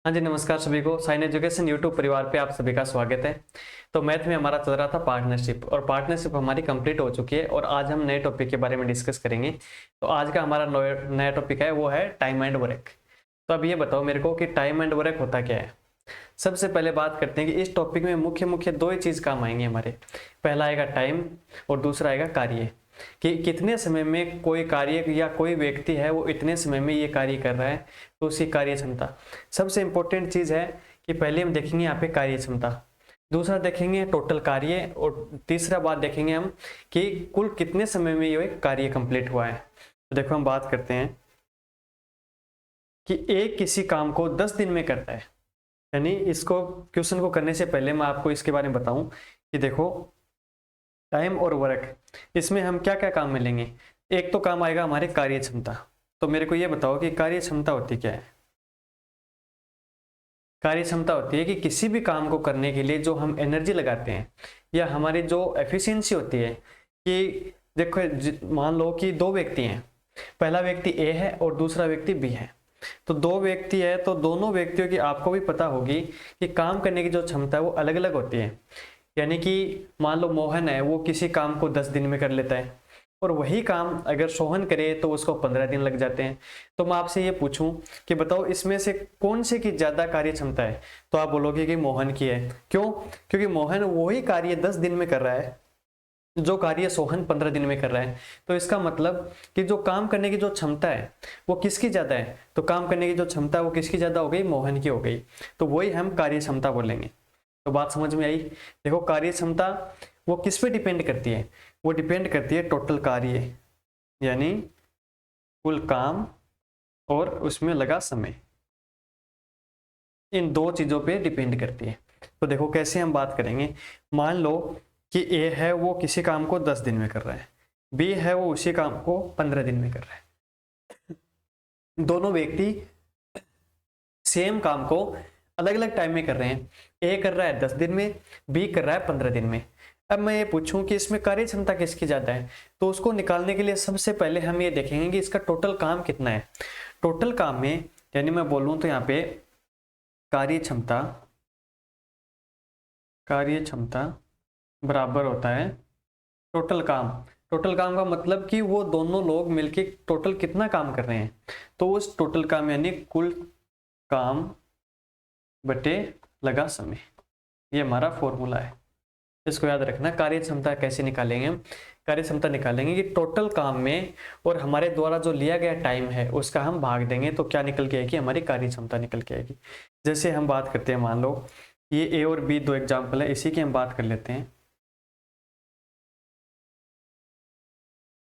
हाँ जी, नमस्कार सभी को। साइन एजुकेशन यूट्यूब परिवार पे आप सभी का स्वागत है। तो मैथ में हमारा चल रहा था पार्टनरशिप, और पार्टनरशिप हमारी कंप्लीट हो चुकी है और आज हम नए टॉपिक के बारे में डिस्कस करेंगे। तो आज का हमारा नया टॉपिक है वो है टाइम एंड वर्क। तो अब ये बताओ मेरे को कि टाइम एंड वर्क होता क्या है। सबसे पहले बात करते हैं कि इस टॉपिक में मुख्य मुख्य दो ही चीज काम आएंगे हमारे। पहला आएगा टाइम और दूसरा आएगा कार्य, कि कितने समय में कोई कार्य या कोई व्यक्ति है वो इतने समय में ये कार्य कर रहा है, तो उसकी कार्य क्षमता। सबसे इंपॉर्टेंट चीज है कि पहले हम देखेंगे यहाँ पे कार्य क्षमता, दूसरा देखेंगे टोटल कार्य, और तीसरा बात देखेंगे हम कि कुल कितने समय में ये कार्य कंप्लीट हुआ है। तो देखो हम बात करते हैं कि एक किसी काम को 10 दिन में करता है, यानी इसको क्वेश्चन को करने से पहले मैं आपको इसके बारे में बताऊं कि देखो टाइम और वर्क, इसमें हम क्या क्या काम मिलेंगे। एक तो काम आएगा हमारे कार्य क्षमता। तो मेरे को ये बताओ कि कार्य क्षमता होती क्या है। कार्य क्षमता होती है कि किसी भी काम को करने के लिए जो हम एनर्जी लगाते हैं या हमारी जो एफिशिएंसी होती है, कि देखो मान लो कि दो व्यक्ति हैं, पहला व्यक्ति ए है और दूसरा व्यक्ति बी है। तो दो व्यक्ति है तो दोनों व्यक्तियों की आपको भी पता होगी कि काम करने की जो क्षमता है वो अलग अलग होती है। यानी कि मान लो मोहन है, वो किसी काम को 10 दिन में कर लेता है, और वही काम अगर सोहन करे तो उसको 15 दिन लग जाते हैं। तो मैं आपसे ये पूछूं कि बताओ इसमें से कौन से की ज्यादा कार्य क्षमता है, तो आप बोलोगे कि मोहन की है। क्यों? क्योंकि मोहन वही कार्य 10 दिन में कर रहा है जो कार्य सोहन 15 दिन में कर रहा है। तो इसका मतलब कि जो काम करने की जो क्षमता है वो किसकी ज्यादा है, तो काम करने की जो क्षमता है वो किसकी ज्यादा हो गई, मोहन की हो गई। तो वही हम कार्य क्षमता बोलेंगे। तो बात समझ में आई। देखो कार्य क्षमता वो किस पे डिपेंड करती है, वो डिपेंड करती है टोटल कार्य, यानी कुल काम और उसमें लगा समय, इन दो चीजों पे डिपेंड करती है। तो देखो कैसे हम बात करेंगे। मान लो कि ए है वो किसी काम को 10 दिन में कर रहा है, बी है वो उसी काम को 15 दिन में कर रहा है। दोनों व्यक्ति सेम काम को अलग अलग टाइम में कर रहे हैं। ए कर रहा है 10 दिन में, बी कर रहा है 15 दिन में। अब मैं ये पूछूं कि इसमें कार्य क्षमता किसकी ज्यादा है, तो उसको निकालने के लिए सबसे पहले हम ये देखेंगे कि इसका टोटल काम कितना है। टोटल काम में यानी मैं बोलूं तो यहाँ पे कार्य क्षमता बराबर होता है टोटल काम। टोटल काम का मतलब कि वो दोनों लोग मिलके टोटल कितना काम कर रहे हैं, तो उस टोटल काम यानी कुल काम बटे लगा समय, ये हमारा फॉर्मूला है। इसको याद रखना। कार्य क्षमता कैसे निकालेंगे हम, कार्य क्षमता निकालेंगे कि टोटल काम में और हमारे द्वारा जो लिया गया टाइम है उसका हम भाग देंगे, तो क्या निकल के आएगी, हमारी कार्य क्षमता निकल के आएगी। जैसे हम बात करते हैं, मान लो ये ए और बी दो एग्जाम्पल है, इसी की हम बात कर लेते हैं।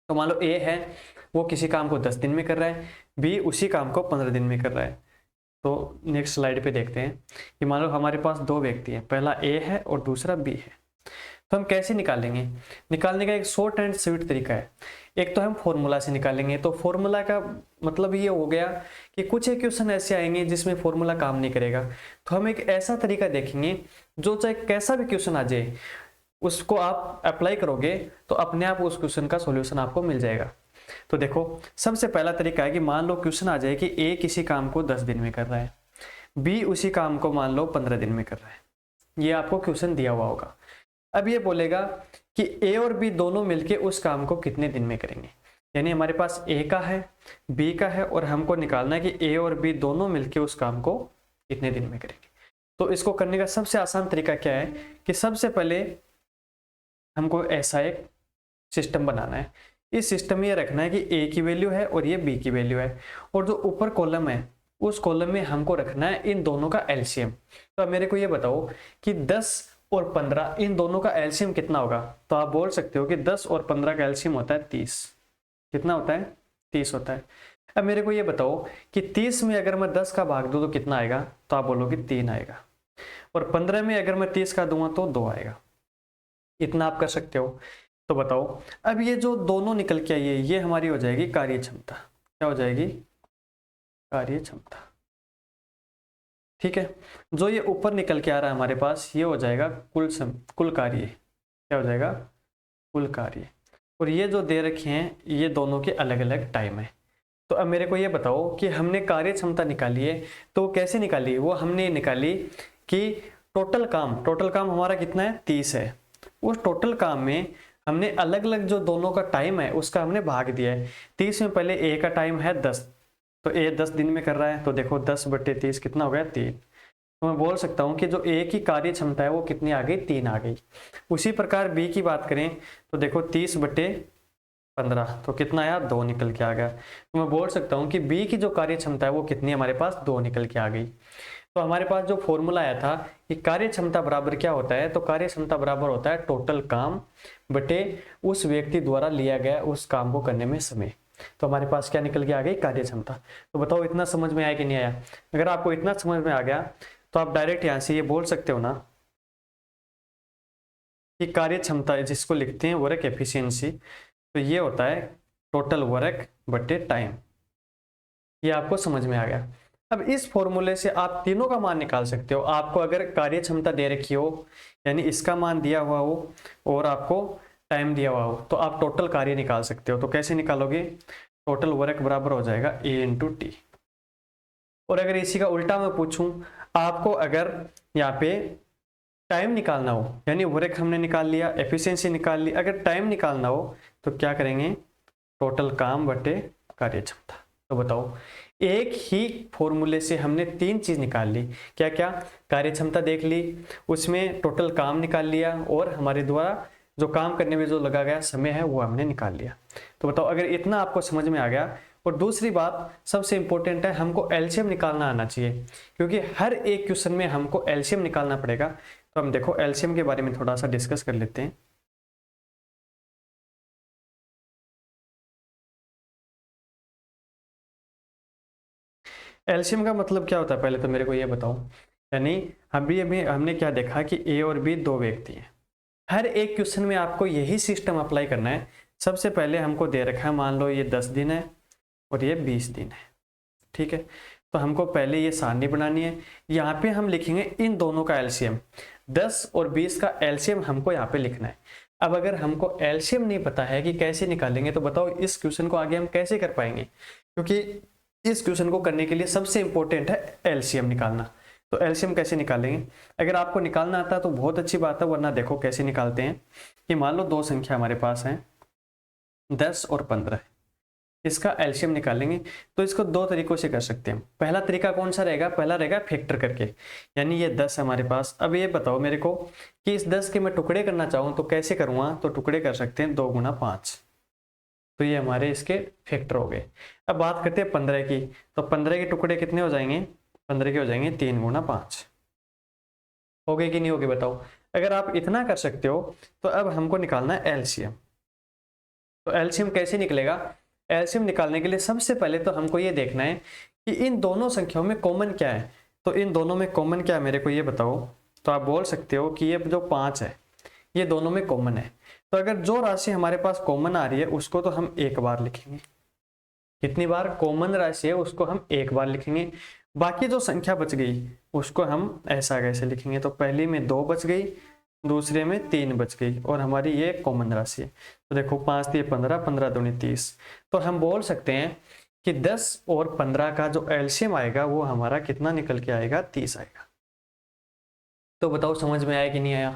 तो मान लो ए है वो किसी काम को 10 दिन में कर रहा है, बी उसी काम को 15 दिन में कर रहा है। तो नेक्स्ट स्लाइड पे देखते हैं कि मान लो हमारे पास दो व्यक्ति हैं, पहला ए है और दूसरा बी है। तो हम कैसे निकालेंगे, निकालने का एक शॉर्ट एंड स्वीट तरीका है। एक तो हम फॉर्मूला से निकालेंगे। तो फॉर्मूला का मतलब ये हो गया कि कुछ इक्वेशन ऐसे आएंगे जिसमें फॉर्मूला काम नहीं करेगा, तो हम एक ऐसा तरीका देखेंगे जो चाहे कैसा भी क्वेश्चन आ जाए उसको आप अप्लाई करोगे तो अपने आप उस क्वेश्चन का सॉल्यूशन आपको मिल जाएगा। तो देखो सबसे पहला तरीका है कि मान लो क्वेश्चन आ जाए कि ए किसी काम को 10 दिन में कर रहा है, बी उसी काम को मान लो 15 दिन में कर रहा है। ये आपको क्वेश्चन दिया हुआ होगा। अब ये बोलेगा कि ए और बी दोनों मिलके उस काम को कितने दिन में करेंगे। यानी हमारे पास ए का है, बी का है, और हमको निकालना है कि ए और बी दोनों मिलके उस काम को कितने दिन में करेंगे। तो इसको करने का सबसे आसान तरीका क्या है कि सबसे पहले हमको ऐसा एक सिस्टम बनाना है। इस सिस्टम में ये रखना है कि ए की वैल्यू है और ये बी की वैल्यू है, और जो ऊपर कॉलम है उस कॉलम में हमको रखना है इन दोनों का एलसीएम। तो अब मेरे को ये बताओ कि 10 और 15 इन दोनों का एलसीएम कितना होगा। तो आप बोल सकते हो कि 10 और 15 का एलसीएम होता है 30। कितना होता है? 30 होता है। अब मेरे को ये बताओ कि 30 में अगर मैं 10 का भाग दूं तो कितना आएगा, तो आप बोलोगे 3 आएगा, और 15 में अगर मैं 30 का दूंगा तो 2 आएगा। इतना आप कर सकते हो। तो बताओ अब ये जो दोनों निकल के आई है ये हमारी हो जाएगी कार्य क्षमता। क्या हो जाएगी? कार्य क्षमता। ठीक है। जो ये ऊपर निकल के आ रहा है हमारे पास ये हो जाएगा कुल कार्य। क्या हो जाएगा? कुल कार्य। और ये जो दे रखे हैं ये दोनों के अलग अलग टाइम है। तो अब मेरे को ये बताओ कि हमने कार्य क्षमता निकाली है, तो कैसे निकाली? वो हमने निकाली कि टोटल काम हमारा कितना है, 30 है। उस टोटल काम में हमने अलग अलग जो दोनों का टाइम है उसका हमने भाग दिया है। 30 में पहले ए का टाइम है 10, तो ए 10 दिन में कर रहा है, तो देखो 10/30 कितना हो गया, 3। तो मैं बोल सकता हूँ कि जो ए की कार्य क्षमता है वो कितनी आ गई, 3 आ गई। उसी प्रकार बी की बात करें तो देखो 30/15, तो कितना आया, 2 निकल के आ गया। तो मैं बोल सकता हूँ कि बी की जो कार्य क्षमता है वो कितनी हमारे पास, 2 निकल के आ गई। तो हमारे पास जो फॉर्मूला आया था कि कार्य क्षमता बराबर क्या होता है, तो कार्य क्षमता बराबर होता है टोटल काम बटे उस व्यक्ति द्वारा लिया गया उस काम को करने में समय। तो हमारे पास क्या निकल के आ गई, कार्य क्षमता। तो बताओ इतना समझ में आया कि नहीं आया? अगर आपको इतना समझ में आ गया तो आप डायरेक्ट यहां से ये बोल सकते हो ना कि कार्य क्षमता जिसको लिखते हैं वर्क एफिशिएंसी, तो ये होता है टोटल वर्क बटे टाइम। ये आपको समझ में आ गया। अब इस फॉर्मूले से आप तीनों का मान निकाल सकते हो। आपको अगर कार्य क्षमता दे रखी हो, यानी इसका मान दिया हुआ हो और आपको टाइम दिया हुआ हो, तो आप टोटल कार्य निकाल सकते हो। तो कैसे निकालोगे? टोटल वर्क बराबर हो जाएगा ए इंटू टी। और अगर इसी का उल्टा मैं पूछूं, आपको अगर यहाँ पे टाइम निकालना हो, यानी वर्क हमने निकाल लिया, एफिशिएंसी निकाल ली, अगर टाइम निकालना हो तो क्या करेंगे, टोटल काम बटे कार्य क्षमता। तो बताओ एक ही फॉर्मूले से हमने 3 चीज निकाल ली। क्या क्या? कार्य क्षमता देख ली, उसमें टोटल काम निकाल लिया, और हमारे द्वारा जो काम करने में जो लगा गया समय है वो हमने निकाल लिया। तो बताओ अगर इतना आपको समझ में आ गया। और दूसरी बात सबसे इंपॉर्टेंट है, हमको एलसीएम निकालना आना चाहिए, क्योंकि हर एक क्वेश्चन में हमको एलसीएम निकालना पड़ेगा। तो हम देखो एलसीएम के बारे में थोड़ा सा डिस्कस कर लेते हैं। एलसीएम का मतलब क्या होता है, पहले तो मेरे को ये बताओ। यानी अभी हमने क्या देखा कि ए और बी 2 व्यक्ति हैं। हर एक क्वेश्चन में आपको यही सिस्टम अप्लाई करना है। सबसे पहले हमको दे रखा है, मान लो ये 10 दिन है और ये 20 दिन है, ठीक है। तो हमको पहले ये सारणी बनानी है। यहाँ पे हम लिखेंगे इन दोनों का एलसीएम, 10 और 20 का एलसीएम हमको यहाँ पे लिखना है। अब अगर हमको एलसीएम नहीं पता है कि कैसे निकालेंगे, तो बताओ इस क्वेश्चन को आगे हम कैसे कर पाएंगे? क्योंकि इस क्वेश्चन को करने के लिए सबसे इंपॉर्टेंट है एलसीएम निकालना। तो एलसीएम कैसे निकालेंगे? अगर आपको निकालना आता है तो बहुत अच्छी बात है, वरना देखो कैसे निकालते हैं कि मान लो 2 संख्या हमारे पास है, 10 और 15, इसका एलसीएम निकालेंगे। तो इसको 2 तरीकों से कर सकते हैं। पहला तरीका कौन सा रहेगा? पहला रहेगा फैक्टर करके, यानी ये 10 है हमारे पास। अब ये बताओ मेरे को कि इस 10 के मैं टुकड़े करना चाहूँ तो कैसे करूँगा? तो टुकड़े कर सकते हैं 2 गुना 5, तो ये हमारे इसके फैक्टर हो गए। अब बात करते हैं 15 की, तो 15 के टुकड़े कितने हो जाएंगे? 15 के हो जाएंगे 3 गुना 5। हो गए कि नहीं हो गए बताओ? अगर आप इतना कर सकते हो तो अब हमको निकालना है एलसीएम। तो एलसीएम कैसे निकलेगा? एलसीएम निकालने के लिए सबसे पहले तो हमको ये देखना है कि इन दोनों संख्याओं में कॉमन क्या है। तो इन दोनों में कॉमन क्या है मेरे को ये बताओ। तो आप बोल सकते हो कि ये जो 5 है ये दोनों में कॉमन है। तो अगर जो राशि हमारे पास कॉमन आ रही है उसको तो हम एक बार लिखेंगे। कितनी बार? कॉमन राशि है उसको हम एक बार लिखेंगे। बाकी जो संख्या बच गई उसको हम ऐसा कैसे लिखेंगे? तो पहली में 2 बच गई, दूसरे में 3 बच गई, और हमारी ये कॉमन राशि है। तो देखो 5 3 15, 15 दूनी 30। तो हम बोल सकते हैं कि 10 और 15 का जो एलसीएम आएगा वो हमारा कितना निकल के आएगा? 30 आएगा। तो बताओ समझ में आया कि नहीं आया?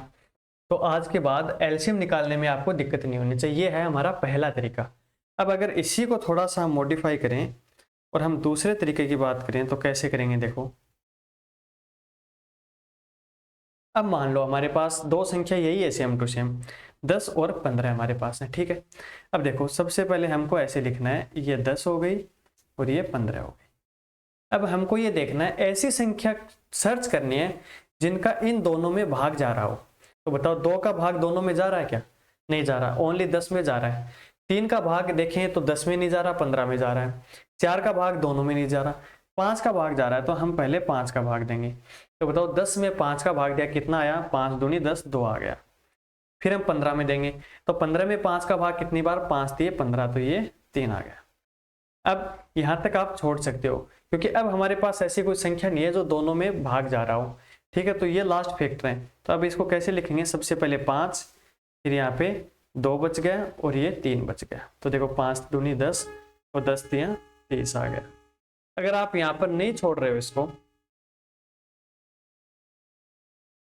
तो आज के बाद एलसीएम निकालने में आपको दिक्कत नहीं होनी चाहिए। ये है हमारा पहला तरीका। अब अगर इसी को थोड़ा सा मॉडिफाई करें और हम दूसरे तरीके की बात करें तो कैसे करेंगे? देखो अब मान लो हमारे पास 2 संख्या यही है सेम टू सेम, 10 और 15 हमारे पास है, ठीक है। अब देखो सबसे पहले हमको ऐसे लिखना है, ये 10 हो गई और ये 15 हो गई। अब हमको ये देखना है ऐसी संख्या सर्च करनी है जिनका इन दोनों में भाग जा रहा हो। तो बताओ 2 का भाग दोनों में जा रहा है क्या? नहीं जा रहा, ओनली 10 में जा रहा है। 3 का भाग देखें तो 10 में नहीं जा रहा, 15 में जा रहा है। 4 का भाग दोनों में नहीं जा रहा, 5 का भाग जा रहा है, तो हम पहले 5 का भाग देंगे। तो बताओ 10 में 5 का भाग दिया, कितना आया? 5 दूनी 10, 2 आ गया। फिर हम 15 में देंगे, तो 15 में 5 का भाग कितनी बार? 5 दिए 15, तो ये 3 आ गया। अब यहां तक आप छोड़ सकते हो, क्योंकि अब हमारे पास ऐसी कोई संख्या नहीं है जो दोनों में भाग जा रहा हो, ठीक है। तो ये लास्ट फैक्टर है। तो अब इसको कैसे लिखेंगे? सबसे पहले 5, फिर यहाँ पे 2 बच गया और ये 3 बच गया। तो देखो 5 दूनी 10 और 10 दिया 30 आ गया। अगर आप यहाँ पर नहीं छोड़ रहे हो इसको,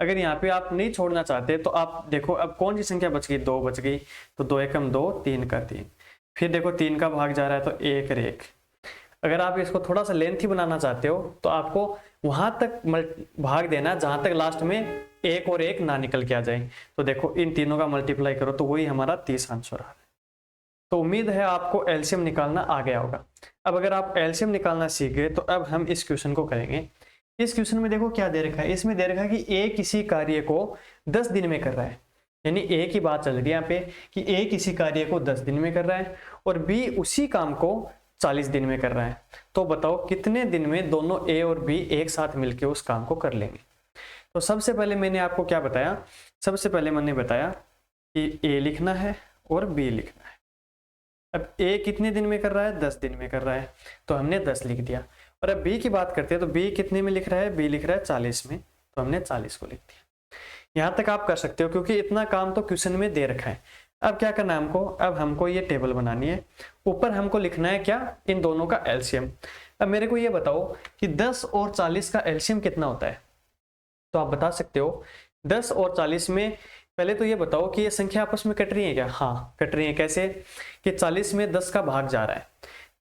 अगर यहाँ पे आप नहीं छोड़ना चाहते तो आप देखो अब कौन सी संख्या बच गई, 2 बच गई, तो 2 एकम 2, 3 का 3, फिर देखो 3 का भाग जा रहा है तो 1 और 1। अगर आप इसको थोड़ा सा लेंथी बनाना चाहते हो तो आपको वहां तक भाग देना जहां तक लास्ट में 1 और 1 ना निकल के आ जाए। तो देखो इन तीनों का मल्टीप्लाई करो तो वही हमारा 30 आंसर आ रहा है। तो उम्मीद है आपको एलसीएम निकालना आ गया होगा। अब अगर आप एलसीएम निकालना सीख गए तो अब हम इस क्वेश्चन को करेंगे। इस क्वेश्चन में देखो क्या दे रखा है, इसमें दे रखा है कि ए किसी कार्य को 10 दिन में कर रहा है, यानी ए की बात चल रही है यहाँ पे कि ए किसी कार्य को 10 दिन में कर रहा है और बी उसी काम को 40 दिन में कर रहा है। तो बताओ कितने दिन में दोनों ए और बी एक साथ मिलकर उस काम को कर लेंगे। तो सबसे पहले मैंने आपको क्या बताया, सबसे पहले मैंने बताया कि ए लिखना है और बी लिखना है। अब ए कितने दिन में कर रहा है, 10 दिन में कर रहा है, तो हमने 10 लिख दिया। और अब बी की बात करते हैं तो बी कितने में लिख रहा है, बी लिख रहा है 40 में, तो हमने 40 को लिख दिया। यहां तक आप कर सकते हो क्योंकि इतना काम तो क्वेश्चन में दे रखा है। अब क्या करना है हमको, अब हमको ये टेबल बनानी है, ऊपर हमको लिखना है क्या, इन दोनों का एलसीएम। अब मेरे को ये बताओ कि 10 और 40 का एलसीएम कितना होता है। तो आप बता सकते हो 10 और 40 में, पहले तो ये बताओ कि ये संख्या आपस में कट रही है क्या। हाँ कट रही है। कैसे कि 40 में 10 का भाग जा रहा है,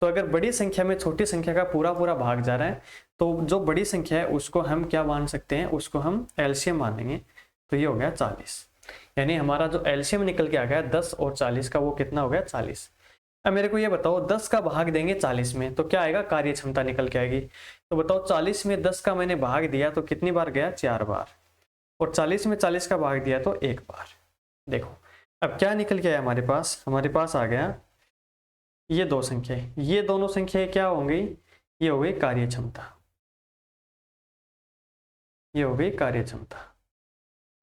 तो अगर बड़ी संख्या में छोटी संख्या का पूरा पूरा भाग जा रहा है तो जो बड़ी संख्या है उसको हम क्या मान सकते हैं, उसको हम एलसीएम मानेंगे। तो ये हो गया 40, यानी हमारा जो एलसीएम निकल के आ गया 10 और 40 का, वो कितना हो गया 40। अब मेरे को ये बताओ 10 का भाग देंगे 40 में तो क्या आएगा, कार्य क्षमता निकल के आएगी। तो बताओ 40 में 10 का मैंने भाग दिया तो कितनी बार गया, 4 बार, और 40 में 40 का भाग दिया तो 1 बार। देखो अब क्या निकल के आया हमारे पास, हमारे पास आ गया ये दो संख्याएं, ये दोनों संख्याएं क्या होंगी, ये हो गई कार्य क्षमता, ये हो गई कार्य क्षमता।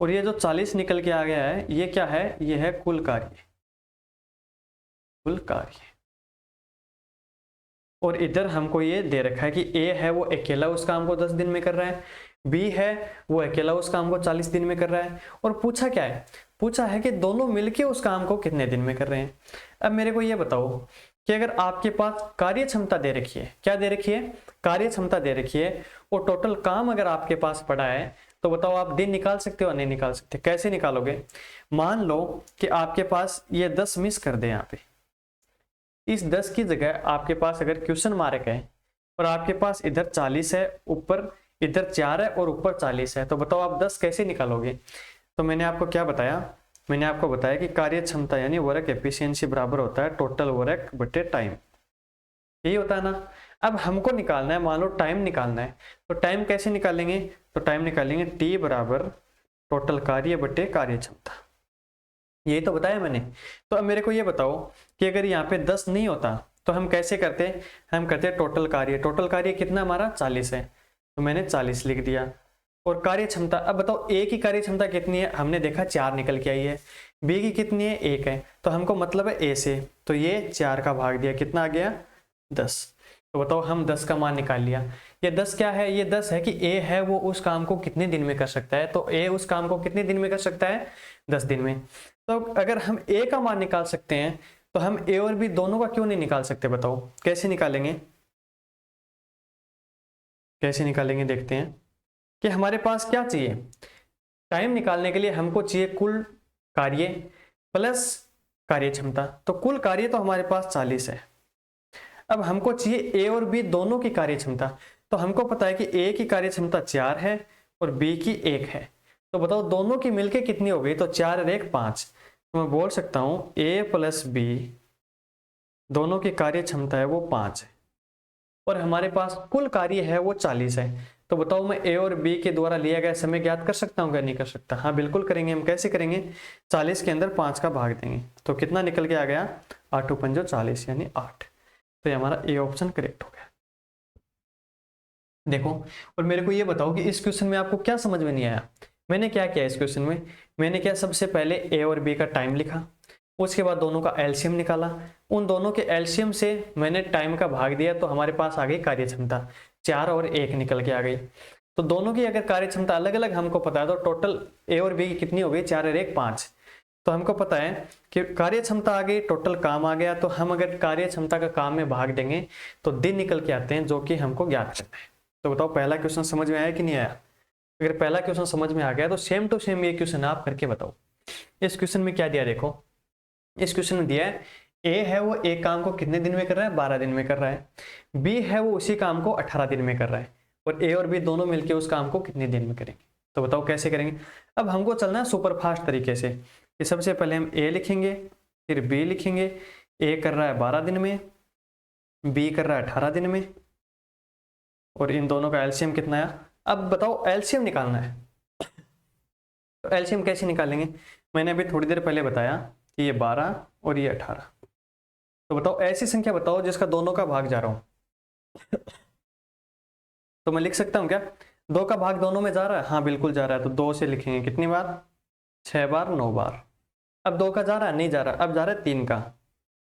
और ये जो 40 निकल के आ गया है ये क्या है, ये है कुल कार्य, कुल कार्य। और इधर हमको ये दे रखा है कि ए है वो अकेला उस काम को 10 दिन में कर रहा है, बी है वो अकेला उस काम को 40 दिन में कर रहा है, और पूछा क्या है, पूछा है कि दोनों मिलके उस काम को कितने दिन में कर रहे हैं। अब मेरे को ये बताओ कि अगर आपके पास कार्य क्षमता दे रखी है, क्या दे रखी है, कार्य क्षमता दे रखी है, और टोटल काम अगर आपके पास पड़ा है तो बताओ आप दिन निकाल सकते हो, नहीं निकाल सकते। कैसे निकालोगे, मान लो कि आपके पास ये 10 मिस कर दे, यहाँ पे इस 10 की जगह आपके पास अगर क्वेश्चन मार्क है और आपके पास इधर 40 है, ऊपर इधर 4 है और ऊपर 40 है, तो बताओ आप 10 कैसे निकालोगे। तो मैंने आपको क्या बताया, मैंने आपको बताया कि कार्य क्षमता यानी वर्क एफिशिएंसी बराबर होता है टोटल वर्क बटे टाइम, यही होता है ना। अब हमको निकालना है, मान लो टाइम निकालना है, तो टाइम कैसे निकालेंगे, तो टाइम निकालेंगे टी बराबर टोटल कार्य बटे कार्य क्षमता, यही तो बताया मैंने। तो अब मेरे को ये बताओ कि अगर यहाँ पे 10 नहीं होता तो हम कैसे करते, हम करते टोटल कार्य, टोटल कार्य कितना हमारा 40 है, तो मैंने 40 लिख दिया। और कार्य क्षमता, अब बताओ ए की कार्य क्षमता कितनी है, हमने देखा 4 निकल के आई है, बी की कितनी है 1 है, तो हमको मतलब है ए से, तो ये 4 का भाग दिया, कितना आ गया 10। तो बताओ हम 10 का मान निकाल लिया। ये 10 क्या है, ये 10 है कि ए है वो उस काम को कितने दिन में कर सकता है, तो ए उस काम को कितने दिन में कर सकता है, 10 दिन में। तो अगर हम ए का मान निकाल सकते हैं तो हम ए और बी दोनों का क्यों नहीं निकाल सकते, बताओ कैसे निकालेंगे, कैसे निकालेंगे, देखते हैं कि हमारे पास क्या चाहिए, टाइम निकालने के लिए हमको चाहिए कुल कार्य प्लस कार्य क्षमता। तो कुल कार्य तो हमारे पास 40 है, अब हमको चाहिए ए और बी दोनों की कार्य क्षमता। तो हमको पता है कि ए की कार्य क्षमता 4 है और बी की 1 है, तो बताओ दोनों की मिलके कितनी हो गई, तो 4 और 1 5। तो मैं बोल सकता हूं ए प्लस बी दोनों की कार्य क्षमता है वो 5 है, और हमारे पास कुल कार्य है वो 40 है। तो बताओ मैं ए और बी के द्वारा लिया गया समय ज्ञात कर सकता हूँ क्या, नहीं कर सकता। हाँ बिल्कुल करेंगे, हम कैसे करेंगे, 40 के अंदर 5 का भाग देंगे, तो कितना निकल के आ गया 8 पंजो 40 यानी 8। तो ये हमारा ए ऑप्शन करेक्ट हो गया। देखो और मेरे को ये बताओ कि इस क्वेश्चन में आपको क्या समझ में नहीं आया। मैंने क्या किया इस क्वेश्चन में, मैंने क्या सबसे पहले ए और बी का टाइम लिखा, उसके बाद दोनों का एलसीएम निकाला, उन दोनों के एलसीएम से मैंने टाइम का भाग दिया, तो हमारे पास आ गई कार्य क्षमता 4 और 1 निकल के आ गई। तो दोनों की अगर कार्य क्षमता अलग अलग हमको पता है तो टोटल ए और बी की कितनी हो गई, 4 और 1 5। तो हमको पता है कि कार्य क्षमता आ गई, टोटल काम आ गया, तो हम अगर कार्य क्षमता का काम में भाग देंगे तो दिन निकल के आते हैं, जो कि हमको ज्ञात करना है। तो बताओ पहला क्वेश्चन समझ में आया कि नहीं आया? अगर पहला क्वेश्चन समझ में आ गया तो सेम टू सेम ये क्वेश्चन आप करके बताओ। इस क्वेश्चन में क्या दिया देखो, इस क्वेश्चन में दिया है ए है वो एक काम को कितने दिन में कर रहा है, 12 दिन में कर रहा है। बी है वो उसी काम को 18 दिन में कर रहा है, और ए और बी दोनों मिलकर उस काम को कितने दिन में करेंगे। तो बताओ कैसे करेंगे। अब हमको चलना है सुपर फास्ट तरीके से, कि सबसे पहले हम ए लिखेंगे, फिर बी लिखेंगे। ए कर रहा है 12 दिन में, बी कर रहा है 18 दिन में, और इन दोनों का एलसीएम कितना है। अब बताओ एलसीएम निकालना है, तो एलसीएम कैसे निकालेंगे। मैंने अभी थोड़ी देर पहले बताया कि ये 12 और ये 18। तो बताओ ऐसी संख्या बताओ जिसका दोनों का भाग जा रहा हूं। तो मैं लिख सकता हूं क्या, 2 का भाग दोनों में जा रहा है, हाँ बिल्कुल जा रहा है। तो 2 से लिखेंगे कितनी बार, 6 बार, 9 बार। अब 2 का जा रहा है, नहीं जा रहा, अब जा रहा है 3 का,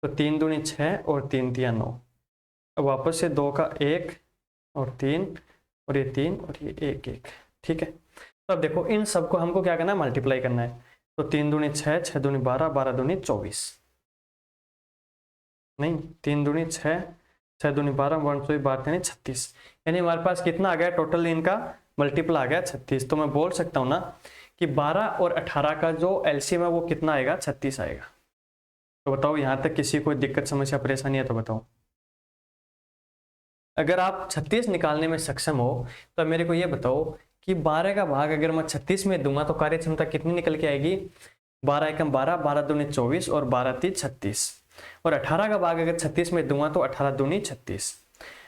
तो 3 दूनी 6 और 3 तिया 9। अब वापस से 2 का 1 और 3 और ये 3 और ये 1 1, ठीक है। तो अब देखो इन सबको हमको क्या करना है, मल्टीप्लाई करना है। तो 3 दूनी 6, 6 दूनी 12, 12 दूनी 24, नहीं 3 दूनी 6, 6 दूनी 12, 12 यानी 36। यानी हमारे पास कितना आ गया टोटल, इनका मल्टीपल आ गया 36। तो मैं बोल सकता हूँ ना कि 12 और 18 का जो एलसीएम है वो कितना आएगा, 36 आएगा। तो बताओ यहाँ तक किसी को दिक्कत समस्या परेशानी है तो बताओ। अगर आप 36 निकालने में सक्षम हो तो मेरे को ये बताओ कि 12 का भाग अगर मैं 36 में दूंगा तो कार्य क्षमता कितनी निकल के आएगी, 12 एकम 12, 12 दूनी 24 और 12 तीन 36। और 18 का भाग अगर 36 में दूंगा तो 18 दूनी 36।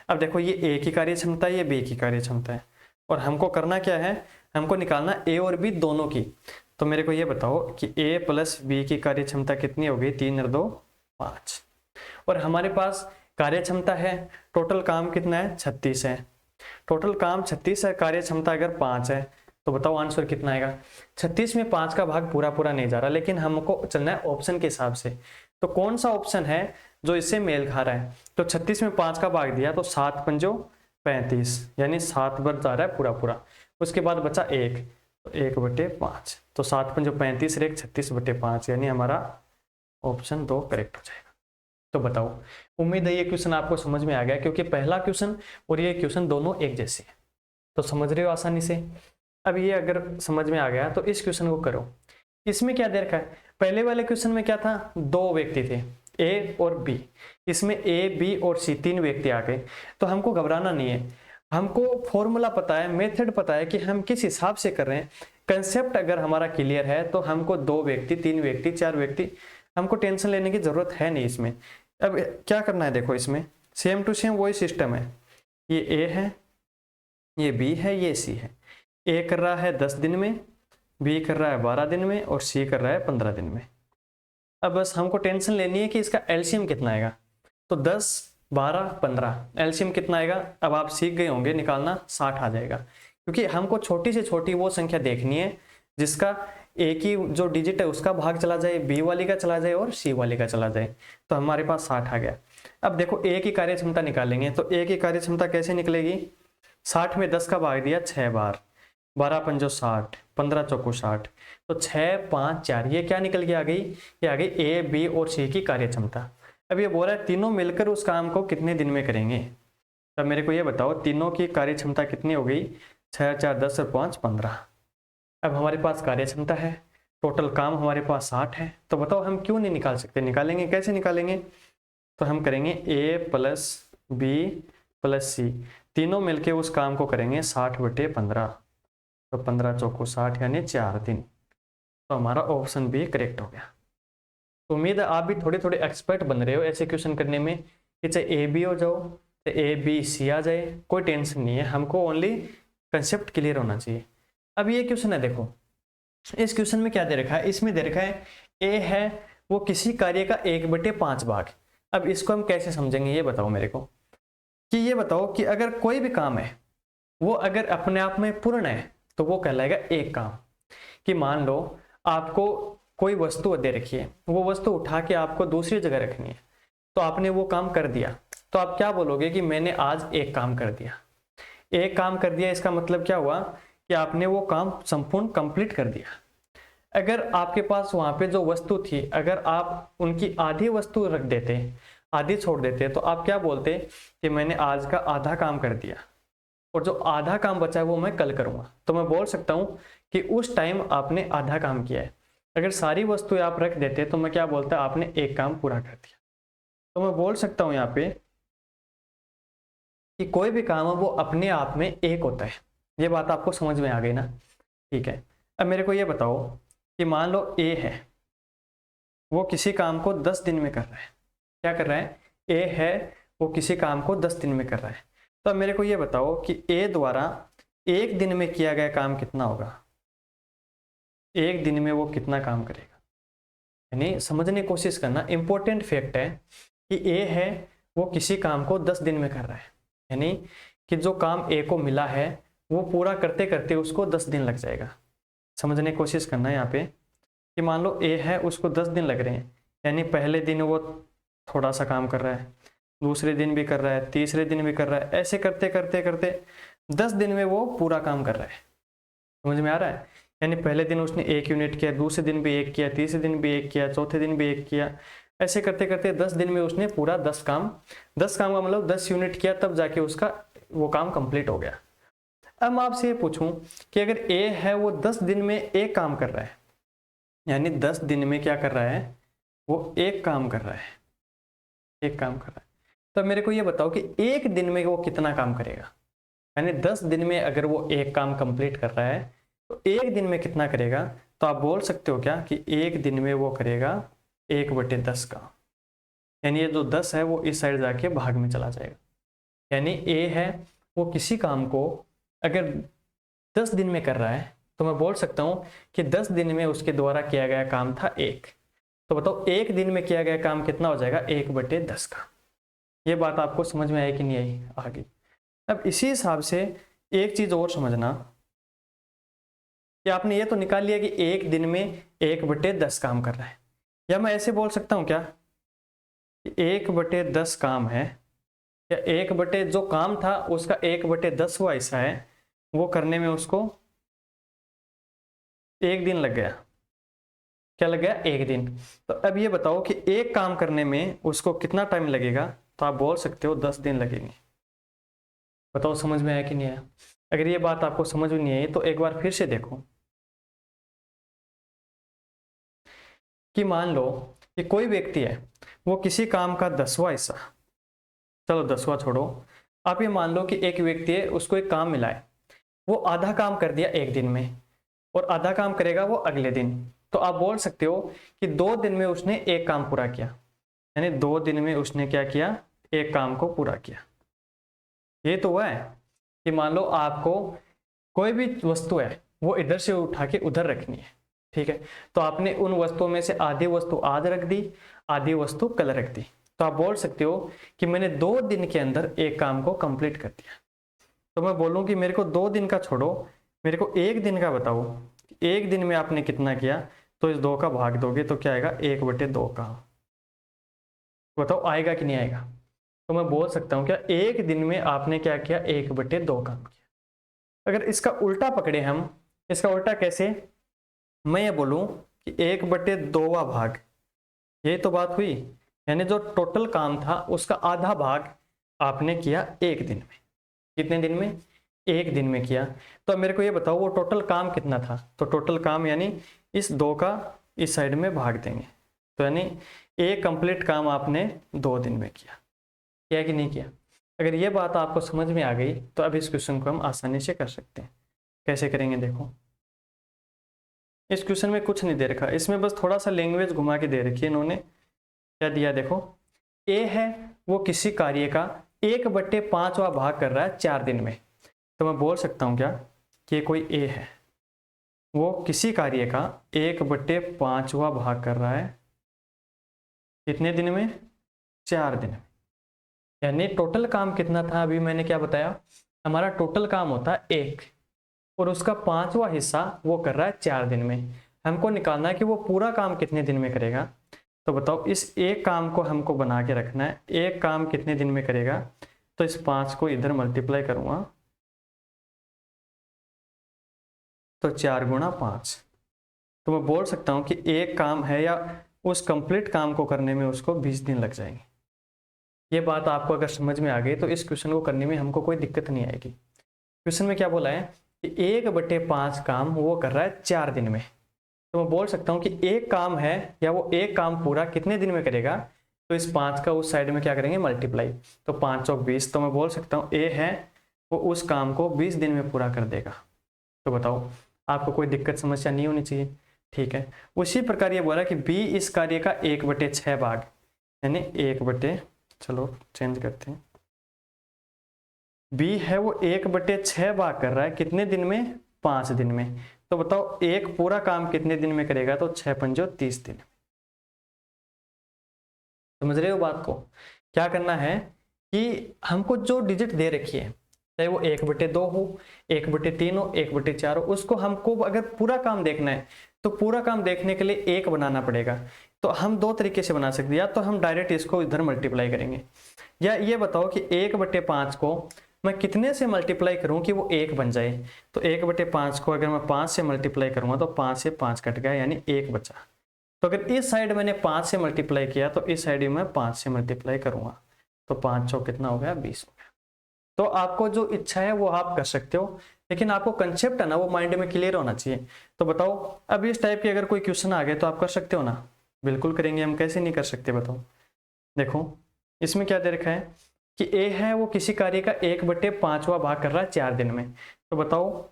अब देखो ये ए की कार्य क्षमता है, ये बी की कार्य क्षमता है, और हमको करना क्या है, हमको निकालना ए और बी दोनों की। तो मेरे को ये बताओ कि ए प्लस बी की कार्य क्षमता कितनी होगी, 3 और 2 5। और हमारे पास कार्य क्षमता है, टोटल काम कितना है, 36 है। टोटल काम 36 है, कार्य क्षमता अगर 5 है, तो बताओ आंसर कितना आएगा। 36 में 5 का भाग पूरा पूरा नहीं जा रहा, लेकिन हमको चलना है ऑप्शन के हिसाब से। तो कौन सा ऑप्शन है जो इससे मेल खा रहा है। तो 36 में 5 का भाग दिया तो 7 पंजो 35, यानी 7 बार जा रहा है पूरा पूरा। उसके बाद बचा 1, तो 1/5, तो 7 पंजो 35 रेख 36/5, यानी हमारा ऑप्शन 2 करेक्ट हो जाएगा। तो बताओ, उम्मीद है ये क्वेश्चन आपको समझ में आ गया, क्योंकि पहला क्वेश्चन और ये क्वेश्चन दोनों एक जैसे हैं। तो समझ रहे हो आसानी से। अब ये अगर समझ में आ गया तो इस क्वेश्चन को करो। इसमें क्या दे रखा है, पहले वाले क्वेश्चन में क्या था, 2 व्यक्ति थे ए और बी। इसमें ए बी और सी 3 व्यक्ति आ गए। तो हमको घबराना नहीं है, हमको फॉर्मूला पता है, मेथड पता है कि हम किस हिसाब से कर रहे हैं। कंसेप्ट अगर हमारा क्लियर है तो हमको 2 व्यक्ति 3 व्यक्ति 4 व्यक्ति, हमको टेंशन लेने की जरूरत है नहीं इसमें। अब क्या करना है, देखो इसमें सेम टू सेम वही सिस्टम है। ये ए है, ये बी है, ये सी है। ए कर रहा है 10 दिन में, बी कर रहा है 12 दिन में, और सी कर रहा है 15 दिन में। अब बस हमको टेंशन लेनी है कि इसका एलसीएम कितना आएगा। तो 10 12 15 एलसीएम कितना आएगा, अब आप सीख गए होंगे निकालना, 60 आ जाएगा। क्योंकि हमको छोटी से छोटी वो संख्या देखनी है जिसका ए की जो डिजिट है उसका भाग चला जाए, बी वाली का चला जाए और सी वाली का चला जाए। तो हमारे पास 60 आ गया। अब देखो ए की कार्य क्षमता निकालेंगे, तो ए की कार्य क्षमता कैसे निकलेगी, 60 में 10 का भाग दिया 6 बार, 12 पंजो 60, 15 चौको 60, तो 6 5 4, ये क्या निकल के आ गई, ये आ गई ए बी और सी की कार्य क्षमता। अब ये बोल रहा है तीनों मिलकर उस काम को कितने दिन में करेंगे। तब मेरे को ये बताओ तीनों की कार्य क्षमता कितनी हो गई, 6 4 10 और 5 15। अब हमारे पास कार्य क्षमता है, टोटल काम हमारे पास 60 है। तो बताओ हम क्यों नहीं निकाल सकते, निकालेंगे, कैसे निकालेंगे। तो हम करेंगे ए प्लस बी प्लस सी, तीनों मिलके उस काम को करेंगे 60/15, तो 15 चौको 60 यानी 4 दिन। तो हमारा ऑप्शन बी करेक्ट हो गया। तो उम्मीद है आप भी थोड़े थोड़े एक्सपर्ट बन रहे हो ऐसे क्वेश्चन करने में, कि चाहे ए बी हो जाओ, चाहे ए बी सी आ जाए, कोई टेंशन नहीं है, हमको ओनली कंसेप्ट क्लियर होना चाहिए। अब ये क्वेश्चन है, देखो इस क्वेश्चन में क्या दे रखा है, इसमें दे रखा है ए है वो किसी कार्य का 1/5 भाग। अब इसको हम कैसे समझेंगे ये बताओ मेरे को, कि ये बताओ कि अगर कोई भी काम है वो अगर अपने आप में पूर्ण है तो वो कहलाएगा एक काम। कि मान लो आपको कोई वस्तु दे रखी है, वो वस्तु उठा के आपको दूसरी जगह रखनी है, तो आपने वो काम कर दिया, तो आप क्या बोलोगे कि मैंने आज एक काम कर दिया। एक काम कर दिया इसका मतलब क्या हुआ कि आपने वो काम संपूर्ण कंप्लीट कर दिया। अगर आपके पास वहां पे जो वस्तु थी, अगर आप उनकी आधी वस्तु रख देते, आधी छोड़ देते, तो आप क्या बोलते कि मैंने आज का आधा काम कर दिया और जो आधा काम बचा है वो मैं कल करूंगा। तो मैं बोल सकता हूं कि उस टाइम आपने आधा काम किया है। अगर सारी वस्तुएं आप रख देते तो मैं क्या बोलता, आपने एक काम पूरा कर दिया। तो मैं बोल सकता हूं यहाँ पे कि कोई भी काम है वो अपने आप में एक होता है। ये बात आपको समझ में आ गई ना? ठीक है। अब मेरे को ये बताओ कि मान लो ए है, वो किसी काम को 10 दिन में कर रहा है। क्या कर रहा है? ए है, वो किसी काम को 10 दिन में कर रहा है। तो अब मेरे को ये बताओ कि ए द्वारा एक दिन में किया गया काम कितना होगा? एक दिन में वो कितना काम करेगा? यानी समझने की कोशिश करना, इंपॉर्टेंट फैक्ट है कि ए है वो किसी काम को 10 दिन में कर रहा है। यानी कि जो काम ए को मिला है वो पूरा करते करते उसको 10 दिन लग जाएगा। समझने की कोशिश करना है यहाँ पे कि मान लो ए है, उसको 10 दिन लग रहे हैं। यानी पहले दिन वो थोड़ा सा काम कर रहा है, दूसरे दिन भी कर रहा है, तीसरे दिन भी कर रहा है, ऐसे करते करते करते 10 दिन में वो पूरा काम कर रहा है। समझ में आ रहा है? यानी पहले दिन उसने 1 यूनिट किया, दूसरे दिन भी 1 किया, तीसरे दिन भी 1 किया, चौथे दिन भी 1 किया, ऐसे करते करते 10 दिन में उसने पूरा 10 काम का मतलब 10 यूनिट किया, तब जाके उसका वो काम कंप्लीट हो गया। अब मैं आपसे ये पूछूं कि अगर ए है वो 10 दिन में एक काम कर रहा है, यानी 10 दिन में क्या कर रहा है? वो एक काम कर रहा है, एक काम कर रहा है। तो मेरे को ये बताओ कि एक दिन में वो कितना काम करेगा? यानी 10 दिन में अगर वो एक काम कंप्लीट कर रहा है तो एक दिन में कितना करेगा? तो आप बोल सकते हो क्या कि एक दिन में वो करेगा 1/10 का। यानी ये जो 10 है वो इस साइड जाके भाग में चला जाएगा। यानी ए है वो किसी काम को अगर 10 दिन में कर रहा है तो मैं बोल सकता हूं कि 10 दिन में उसके द्वारा किया गया काम था 1। तो बताओ एक दिन में किया गया काम कितना हो जाएगा? 1/10 का। ये बात आपको समझ में आई कि नहीं आई? आ गई। अब इसी हिसाब से एक चीज और समझना कि आपने ये तो निकाल लिया कि एक दिन में 1/10 काम कर रहा है, या मैं ऐसे बोल सकता हूं क्या 1/10 काम है, या 1 जो काम था उसका 1/10वां हिस्सा है, वो करने में उसको 1 दिन लग गया। क्या लग गया? 1 दिन। तो अब ये बताओ कि एक काम करने में उसको कितना टाइम लगेगा? तो आप बोल सकते हो 10 दिन लगेंगे। बताओ समझ में आया कि नहीं आया? अगर ये बात आपको समझ में नहीं आई तो एक बार फिर से देखो कि मान लो कि कोई व्यक्ति है वो किसी काम का 10वां हिस्सा, चलो 10वां छोड़ो, आप ये मान लो कि एक व्यक्ति है उसको एक काम मिला है, वो आधा काम कर दिया एक दिन में और आधा काम करेगा वो अगले दिन। तो आप बोल सकते हो कि 2 दिन में उसने एक काम पूरा किया। यानी 2 दिन में उसने क्या किया? एक काम को पूरा किया। ये तो हुआ है कि मान लो आपको कोई भी वस्तु है वो इधर से उठा के उधर रखनी है, ठीक है? तो आपने उन वस्तुओं में से आधी वस्तु आज रख दी, आधी वस्तु कल रख दी। तो आप बोल सकते हो कि मैंने 2 दिन के अंदर एक काम को कंप्लीट कर दिया। तो मैं बोलूं कि मेरे को 2 दिन का छोड़ो, मेरे को 1 दिन का बताओ, 1 दिन में आपने कितना किया? तो इस 2 का भाग दोगे तो क्या आएगा? 1/2 का। बताओ आएगा कि नहीं आएगा? तो मैं बोल सकता हूं क्या 1 दिन में आपने क्या किया? 1/2 काम किया। अगर इसका उल्टा पकड़े हम, इसका उल्टा कैसे? मैं ये बोलूं कि 1/2वां भाग, यही तो बात हुई। यानी जो टोटल काम था उसका आधा भाग आपने किया 1 दिन में। कितने दिन में? 1 दिन में किया। तो अब मेरे को ये बताओ वो टोटल काम कितना था? तो टोटल काम यानी इस 2 का इस साइड में भाग देंगे, तो यानी एक कंप्लीट काम आपने 2 दिन में किया कि नहीं किया? अगर ये बात आपको समझ में आ गई तो अब इस क्वेश्चन को हम आसानी से कर सकते हैं। कैसे करेंगे देखो, इस क्वेश्चन में कुछ नहीं दे रखा, इसमें बस थोड़ा सा लैंग्वेज घुमा के दे रखी है इन्होंने। क्या दिया देखो, ए है वो किसी कार्य का 1/5वां भाग कर रहा है 4 दिन में। तो मैं बोल सकता हूं क्या कि कोई ए है वो किसी कार्य का 1/5वां भाग कर रहा है कितने दिन में? 4 दिन में। यानी टोटल काम कितना था? अभी मैंने क्या बताया, हमारा टोटल काम होता है 1 और उसका 5वां हिस्सा वो कर रहा है 4 दिन में। हमको निकालना है कि वो पूरा काम कितने दिन में करेगा। तो बताओ इस एक काम को हमको बना के रखना है, एक काम कितने दिन में करेगा? तो इस 5 को इधर मल्टीप्लाई करूंगा तो 4 × 5, तो मैं बोल सकता हूँ कि एक काम है या उस कंप्लीट काम को करने में उसको 20 दिन लग जाएंगे। ये बात आपको अगर समझ में आ गई तो इस क्वेश्चन को करने में हमको कोई दिक्कत नहीं आएगी। क्वेश्चन में क्या बोला है कि 1/5 काम वो कर रहा है 4 दिन में। तो मैं बोल सकता हूँ कि एक काम है या वो एक काम पूरा कितने दिन में करेगा, तो इस 5 का उस साइड में क्या करेंगे, मल्टीप्लाई। तो 5 चौक 20, तो मैं बोल सकता हूँ ए है वो उस काम को 20 दिन में पूरा कर देगा। तो बताओ, आपको कोई दिक्कत समस्या नहीं होनी चाहिए, ठीक है। उसी प्रकार ये बोला कि बी इस कार्य का 1/6 भाग, यानी 1 चलो चेंज करते हैं, बी है वो 1/6 भाग कर रहा है कितने दिन में, 5 दिन में। तो बताओ एक पूरा काम कितने दिन में करेगा, तो 6 पंजो 30 दिन। समझ रहे हो बात को। क्या करना है कि हमको जो डिजिट दे रखी है, चाहे वो 1/2 हो, 1/3 हो, 1/4 हो, उसको हमको अगर पूरा काम देखना है तो पूरा काम देखने के लिए 1 बनाना पड़ेगा। तो हम दो तरीके से बना सकते हैं, या तो हम डायरेक्ट इसको इधर मल्टीप्लाई करेंगे, या ये बताओ कि 1/5 को मैं कितने से मल्टीप्लाई करूं कि वो 1 बन जाए। तो 1/5 को अगर मैं 5 से मल्टीप्लाई करूंगा तो 5 से 5 कट गया, यानी 1 बचा। तो अगर इस साइड मैंने 5 से मल्टीप्लाई किया तो इस साइड में 5 से मल्टीप्लाई करूंगा, तो 5 चौक कितना हो गया, 20 हो गया। तो आपको जो इच्छा है वो आप कर सकते हो, लेकिन आपको कंसेप्ट है ना वो माइंड में क्लियर होना चाहिए। तो बताओ, अब इस टाइप के अगर कोई क्वेश्चन आ गए तो आप कर सकते हो ना, बिल्कुल करेंगे हम, कैसे नहीं कर सकते बताओ। देखो इसमें क्या दे रखा है कि ए है वो किसी कार्य का 1/5वां भाग कर रहा है 4 दिन में। तो बताओ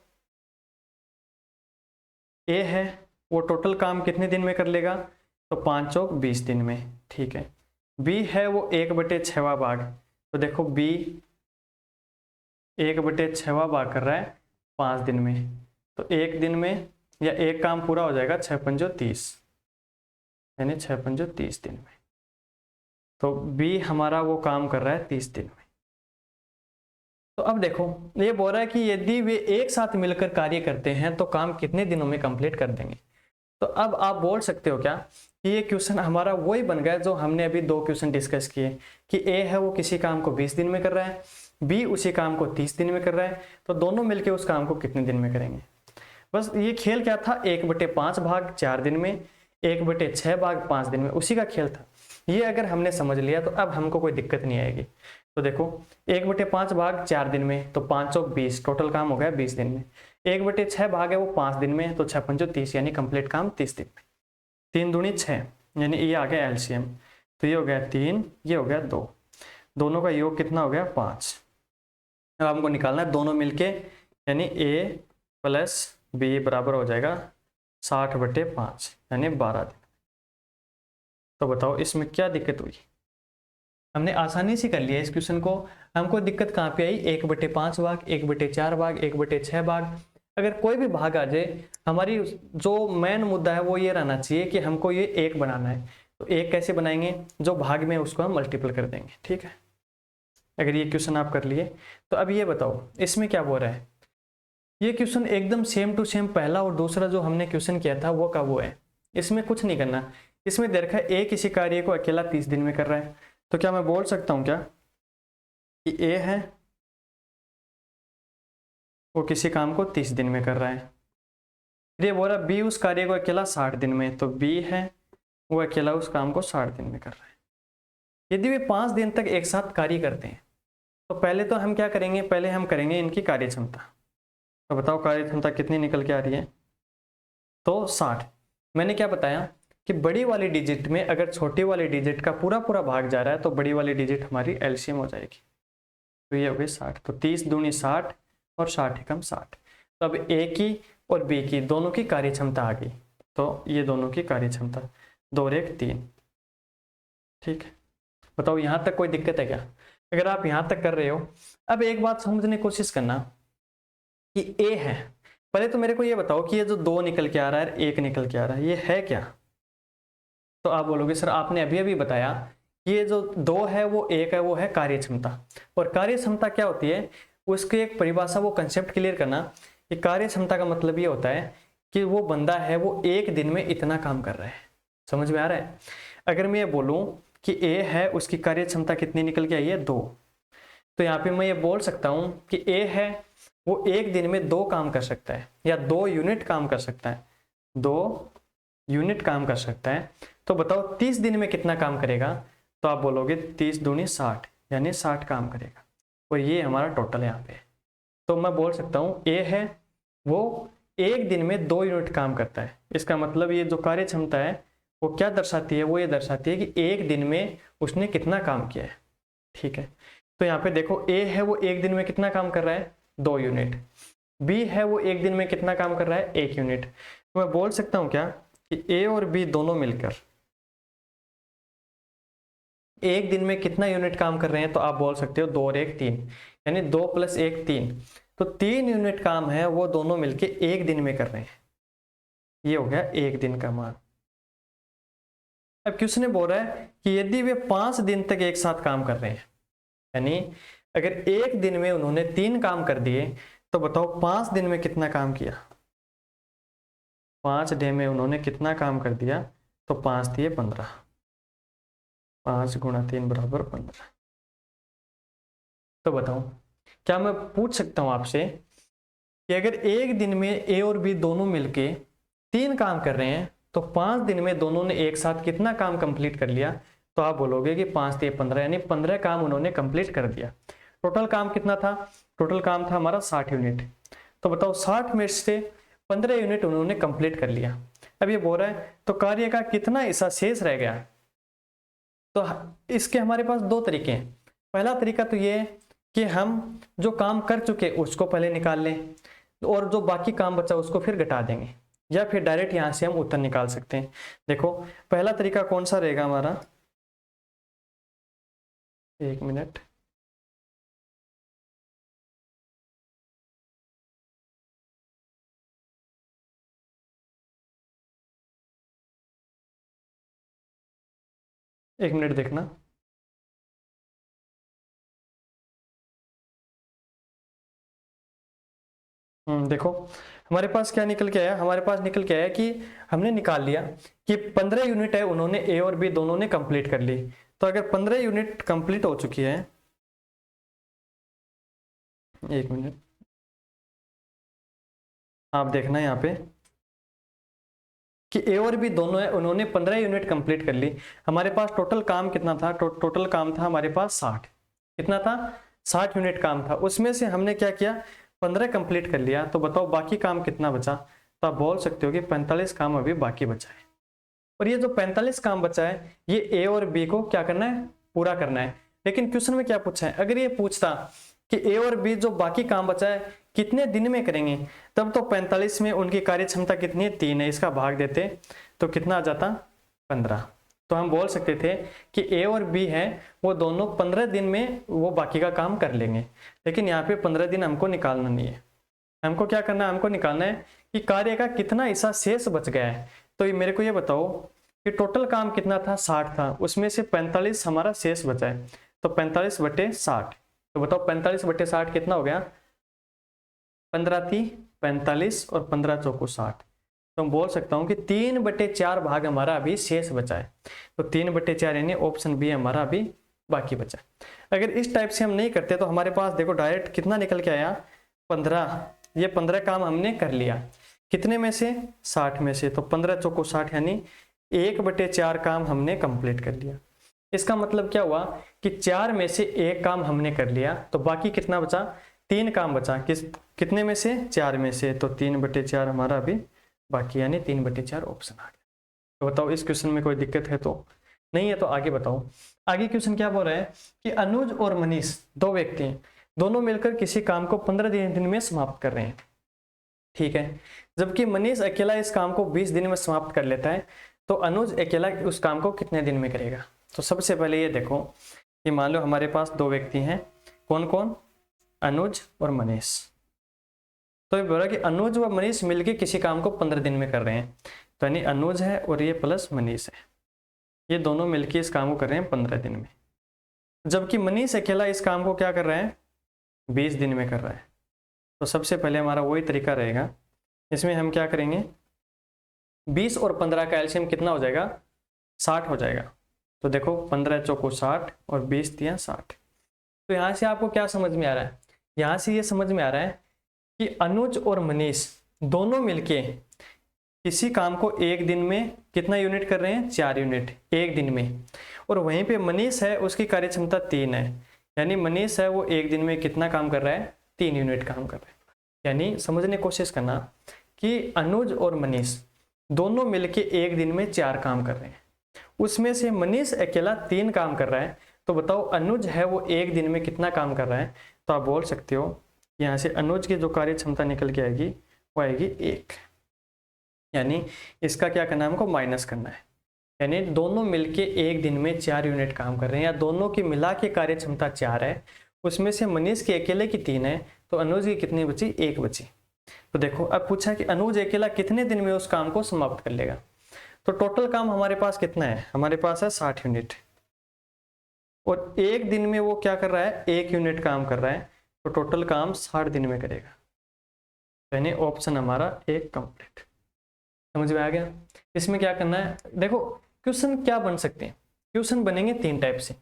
ए है वो टोटल काम कितने दिन में कर लेगा, तो 5 चौक 20 दिन में, ठीक है। बी है वो 1/6वां भाग, तो देखो बी 1/6वां भाग कर रहा है 5 दिन में, तो एक दिन में या एक काम पूरा हो जाएगा 6 पंजो 30, यानी 6 पंजो 30 दिन में। तो बी हमारा वो काम कर रहा है 30 दिन में। तो अब देखो ये बोल रहा है कि यदि वे एक साथ मिलकर कार्य करते हैं तो काम कितने दिनों में कंप्लीट कर देंगे। तो अब आप बोल सकते हो क्या कि ये क्वेश्चन हमारा वही बन गया जो हमने अभी 2 क्वेश्चन डिस्कस किए, कि ए है वो किसी काम को 20 दिन में कर रहा है, बी उसी काम को 30 दिन में कर रहा है, तो दोनों मिलके उस काम को कितने दिन में करेंगे। बस ये खेल क्या था, 1/5 भाग 4 दिन में, 1/6 भाग 5 दिन में, उसी का खेल था। ये अगर हमने समझ लिया तो अब हमको कोई दिक्कत नहीं आएगी। तो देखो 1/5 भाग 4 दिन में, तो 5 चौक 20, टोटल काम हो गया 20 दिन में। 1/6 भाग है वो 5 दिन में, तो 6 पंजो 30, यानी कंप्लीट काम 30 दिन में। 3 दूनी 6, यानी ये आ गया एलसीएम। तो ये हो गया 3, ये हो गया 2, दोनों का योग कितना हो गया 5। अब हमको निकालना है दोनों मिलके, यानी ए प्लस बी बराबर हो जाएगा 60/5, यानी 12 दिन। तो बताओ इसमें क्या दिक्कत हुई, हमने आसानी से कर लिया इस क्वेश्चन को। हमको दिक्कत कहाँ पे आई, 1/5 भाग, 1/4 भाग, 1/6 भाग। अगर कोई भी भाग आ जाए, हमारी जो मेन मुद्दा है वो ये रहना चाहिए कि हमको ये 1 बनाना है। तो 1 कैसे बनाएंगे, जो भाग में उसको हम मल्टीपल कर देंगे, ठीक है। अगर ये क्वेश्चन आप कर लिए तो अब ये बताओ इसमें क्या बोल रहा है। ये क्वेश्चन एकदम सेम टू सेम पहला और दूसरा जो हमने क्वेश्चन किया था वो का वो है। इसमें कुछ नहीं करना, इसमें दे रखा है ए किसी कार्य को अकेला 30 दिन में कर रहा है। तो क्या मैं बोल सकता हूं क्या कि ए है वो किसी काम को 30 दिन में कर रहा है। फिर ये बोल रहा बी उस कार्य को अकेला 60 दिन में, तो बी है वो अकेला उस काम को 60 दिन में कर रहा है। यदि वे 5 दिन तक एक साथ कार्य करते हैं तो पहले तो हम क्या करेंगे, पहले हम करेंगे इनकी कार्य क्षमता। तो बताओ कार्य क्षमता कितनी निकल के आ रही है, तो 60। मैंने क्या बताया कि बड़ी वाली डिजिट में अगर छोटी वाली डिजिट का पूरा पूरा भाग जा रहा है तो बड़ी वाली डिजिट हमारी एलसीएम हो जाएगी। तो ये हो गई 60, तो 30 दूनी 60 और 60 एकम 60। तो अब ए की और बी की दोनों की कार्य क्षमता आ गई, तो ये दोनों की कार्य क्षमता 2 और 1 3, ठीक है। बताओ यहाँ तक कोई दिक्कत है क्या, अगर आप यहाँ तक कर रहे हो। अब एक बात समझने की कोशिश करना कि ए है, पहले तो मेरे को ये बताओ कि ये जो 2 निकल के आ रहा है 1 निकल के आ रहा है ये है क्या। तो आप बोलोगे सर आपने अभी अभी बताया कि ये जो 2 है वो 1 है, वो है कार्य क्षमता। और कार्य क्षमता क्या होती है उसकी एक परिभाषा, वो कंसेप्ट क्लियर करना कि कार्य क्षमता का मतलब ये होता है कि वो बंदा है वो एक दिन में इतना काम कर रहा है। समझ में आ रहा है। अगर मैं ये बोलूं कि ए है उसकी कार्य क्षमता कितनी निकल के आई है 2, तो यहाँ पे मैं ये बोल सकता हूं कि ए है वो एक दिन में 2 काम कर सकता है या 2 यूनिट काम कर सकता है, 2 यूनिट काम कर सकता है, तो बताओ 30 दिन में कितना काम करेगा? तो आप बोलोगे 30 दूनी 60, यानी 60 काम करेगा। और ये हमारा टोटल यहाँ पे है। तो मैं बोल सकता हूँ ए है वो एक दिन में 2 यूनिट काम करता है। इसका मतलब ये जो कार्य क्षमता है वो क्या दर्शाती है? वो ये दर्शाती है कि एक दिन में उसने कितना काम किया है। ठीक है, तो यहाँ पे देखो ए है वो एक दिन में कितना काम कर रहा है? 2 यूनिट। बी है वो एक दिन में कितना काम कर रहा है? 1 यूनिट। तो मैं बोल सकता हूँ क्या कि ए और बी दोनों मिलकर एक दिन में कितना यूनिट काम कर रहे हैं? तो आप बोल सकते हो 2 और 1 3, यानी 2 + 1 3। तो 3 यूनिट काम है वो दोनों मिलके एक दिन में कर रहे हैं। ये हो गया एक दिन का मान। अब क्वेश्चन बोल रहा है कि यदि वे 5 दिन तक एक साथ काम कर रहे हैं, यानी अगर एक दिन में उन्होंने 3 काम कर दिए, तो बताओ 5 दिन में कितना काम किया? 5 डे में उन्होंने कितना काम कर दिया? तो 5 दिए 15, 5 × 3 = 15। तो बताओ क्या मैं पूछ सकता हूं आपसे कि अगर एक दिन में ए और बी दोनों मिलके 3 काम कर रहे हैं, तो 5 दिन में दोनों ने एक साथ कितना काम कंप्लीट कर लिया? तो आप बोलोगे कि 5 दिए 15, यानी 15 काम उन्होंने कंप्लीट कर दिया। टोटल काम कितना था? टोटल काम था हमारा 60 यूनिट। तो बताओ 60 में से 15 यूनिट उन्होंने कंप्लीट कर लिया। अब ये बोल रहा है तो कार्य का कितना हिस्सा शेष रह गया? तो इसके हमारे पास 2 तरीके हैं। पहला तरीका तो ये कि हम जो काम कर चुके उसको पहले निकाल लें और जो बाकी काम बचा उसको फिर घटा देंगे, या फिर डायरेक्ट यहां से हम उत्तर निकाल सकते हैं। देखो पहला तरीका कौन सा रहेगा हमारा? 1 मिनट। एक मिनट देखना। देखो हमारे पास क्या निकल के आया? हमारे पास निकल के आया कि हमने निकाल लिया कि 15 यूनिट है उन्होंने ए और बी दोनों ने कंप्लीट कर ली। तो अगर 15 यूनिट कंप्लीट हो चुकी है, 1 मिनट आप देखना यहाँ पे कि ए और बी दोनों है उन्होंने 15 यूनिट कंप्लीट कर ली। हमारे पास टोटल काम कितना था? टोटल काम था हमारे पास 60। कितना था? 60 यूनिट काम था। उसमें से हमने क्या किया? 15 कंप्लीट कर लिया। तो बताओ बाकी काम कितना बचा? तो आप बोल सकते हो कि 45 काम अभी बाकी बचा है। और ये जो 45 काम बचा है ये ए और बी को क्या करना है? पूरा करना है। लेकिन क्वेश्चन में क्या पूछा है? अगर ये पूछता कि ए और बी जो बाकी काम बचा है कितने दिन में करेंगे, तब तो 45 में उनकी कार्य क्षमता कितनी है? 3 है। इसका भाग देते तो कितना आ जाता? 15। तो हम बोल सकते थे कि ए और बी है वो दोनों 15 दिन में वो बाकी का काम कर लेंगे। लेकिन यहाँ पे 15 दिन हमको निकालना नहीं है। हमको क्या करना है? हमको निकालना है कि कार्य का कितना हिस्सा शेष बच गया है। तो ये मेरे को ये बताओ कि टोटल काम कितना था? 60 था, उसमें से 45 हमारा शेष बचा है। तो 45/60। तो बताओ 45/60 कितना हो गया? 15 थी 45 और 15 चौको 60। तो मैं बोल सकता हूँ कि 3/4 भाग हमारा अभी शेष बचा है। तो 3/4 यानी ऑप्शन बी हमारा अभी बाकी बचा है। अगर इस टाइप से हम नहीं करते तो हमारे पास देखो डायरेक्ट कितना निकल के आया? 15। ये 15 काम हमने कर लिया। कितने में से? 60 में से। तो 15 चौको 60 यानी 1/4 काम हमने कंप्लीट कर लिया। इसका मतलब क्या हुआ कि 4 में से 1 काम हमने कर लिया, तो बाकी कितना बचा? 3 काम बचा। कितने में से? 4 में से। तो 3/4 हमारा अभी बाकी, यानी 3/4 ऑप्शन आ गया। तो बताओ इस क्वेश्चन में कोई दिक्कत है? तो नहीं है। तो आगे बताओ। आगे क्वेश्चन क्या बोल रहा है कि अनुज और मनीष 2 व्यक्ति हैं, दोनों मिलकर किसी काम को 15 दिन में समाप्त कर रहे हैं। ठीक है, जबकि मनीष अकेला इस काम को 20 दिन में समाप्त कर लेता है, तो अनुज अकेला उस काम को कितने दिन में करेगा? तो सबसे पहले ये देखो कि मान लो हमारे पास 2 व्यक्ति हैं। कौन कौन? अनुज और मनीष। तो ये बोल रहा है कि अनुज व मनीष मिलकर किसी काम को 15 दिन में कर रहे हैं। तो यानी अनुज है और ये प्लस मनीष है, ये दोनों मिलकर इस काम को कर रहे हैं 15 दिन में। जबकि मनीष अकेला इस काम को क्या कर रहा है? 20 दिन में कर रहा है। तो सबसे पहले हमारा वही तरीका रहेगा, इसमें हम क्या करेंगे? 20 और 15 का एलसीएम कितना हो जाएगा? 60 हो जाएगा। तो देखो 15 चौको 60 और 20 दिया 60। तो यहाँ से आपको क्या समझ में आ रहा है? यहाँ से ये समझ में आ रहा है कि अनुज और मनीष दोनों मिलके किसी काम को एक दिन में कितना यूनिट कर रहे हैं, 4 यूनिट एक दिन में। और वहीं पे मनीष है, उसकी कार्य क्षमता 3 है, यानी मनीष है वो एक दिन में कितना काम कर रहा है, 3 यूनिट काम कर रहा है। यानी समझने की कोशिश करना कि अनुज और मनीष दोनों मिलके एक दिन में 4 काम कर रहे हैं, उसमें से मनीष अकेला 3 काम कर रहा है। तो बताओ अनुज है वो एक दिन में कितना काम कर रहा है। तो आप बोल सकते हो यहाँ से अनुज की जो कार्य क्षमता निकल के आएगी वो आएगी 1। यानी इसका क्या करना है, हमको माइनस करना है। यानी दोनों मिलके एक दिन में 4 यूनिट काम कर रहे हैं, या दोनों की मिला के कार्य क्षमता 4 है, उसमें से मनीष के अकेले की 3 है, तो अनुज की कितनी बची, 1 बची। तो देखो अब पूछा कि अनुज अकेला कितने दिन में उस काम को समाप्त कर लेगा। तो टोटल काम हमारे पास कितना है, हमारे पास है 60 यूनिट, और एक दिन में वो क्या कर रहा है, 1 यूनिट काम कर रहा है, तो टोटल काम 60 दिन में करेगा। यानी ऑप्शन हमारा 1 कंप्लीट। समझ में आ गया। इसमें क्या करना है, देखो क्वेश्चन क्या बन सकते हैं, क्वेश्चन बनेंगे 3 टाइप से।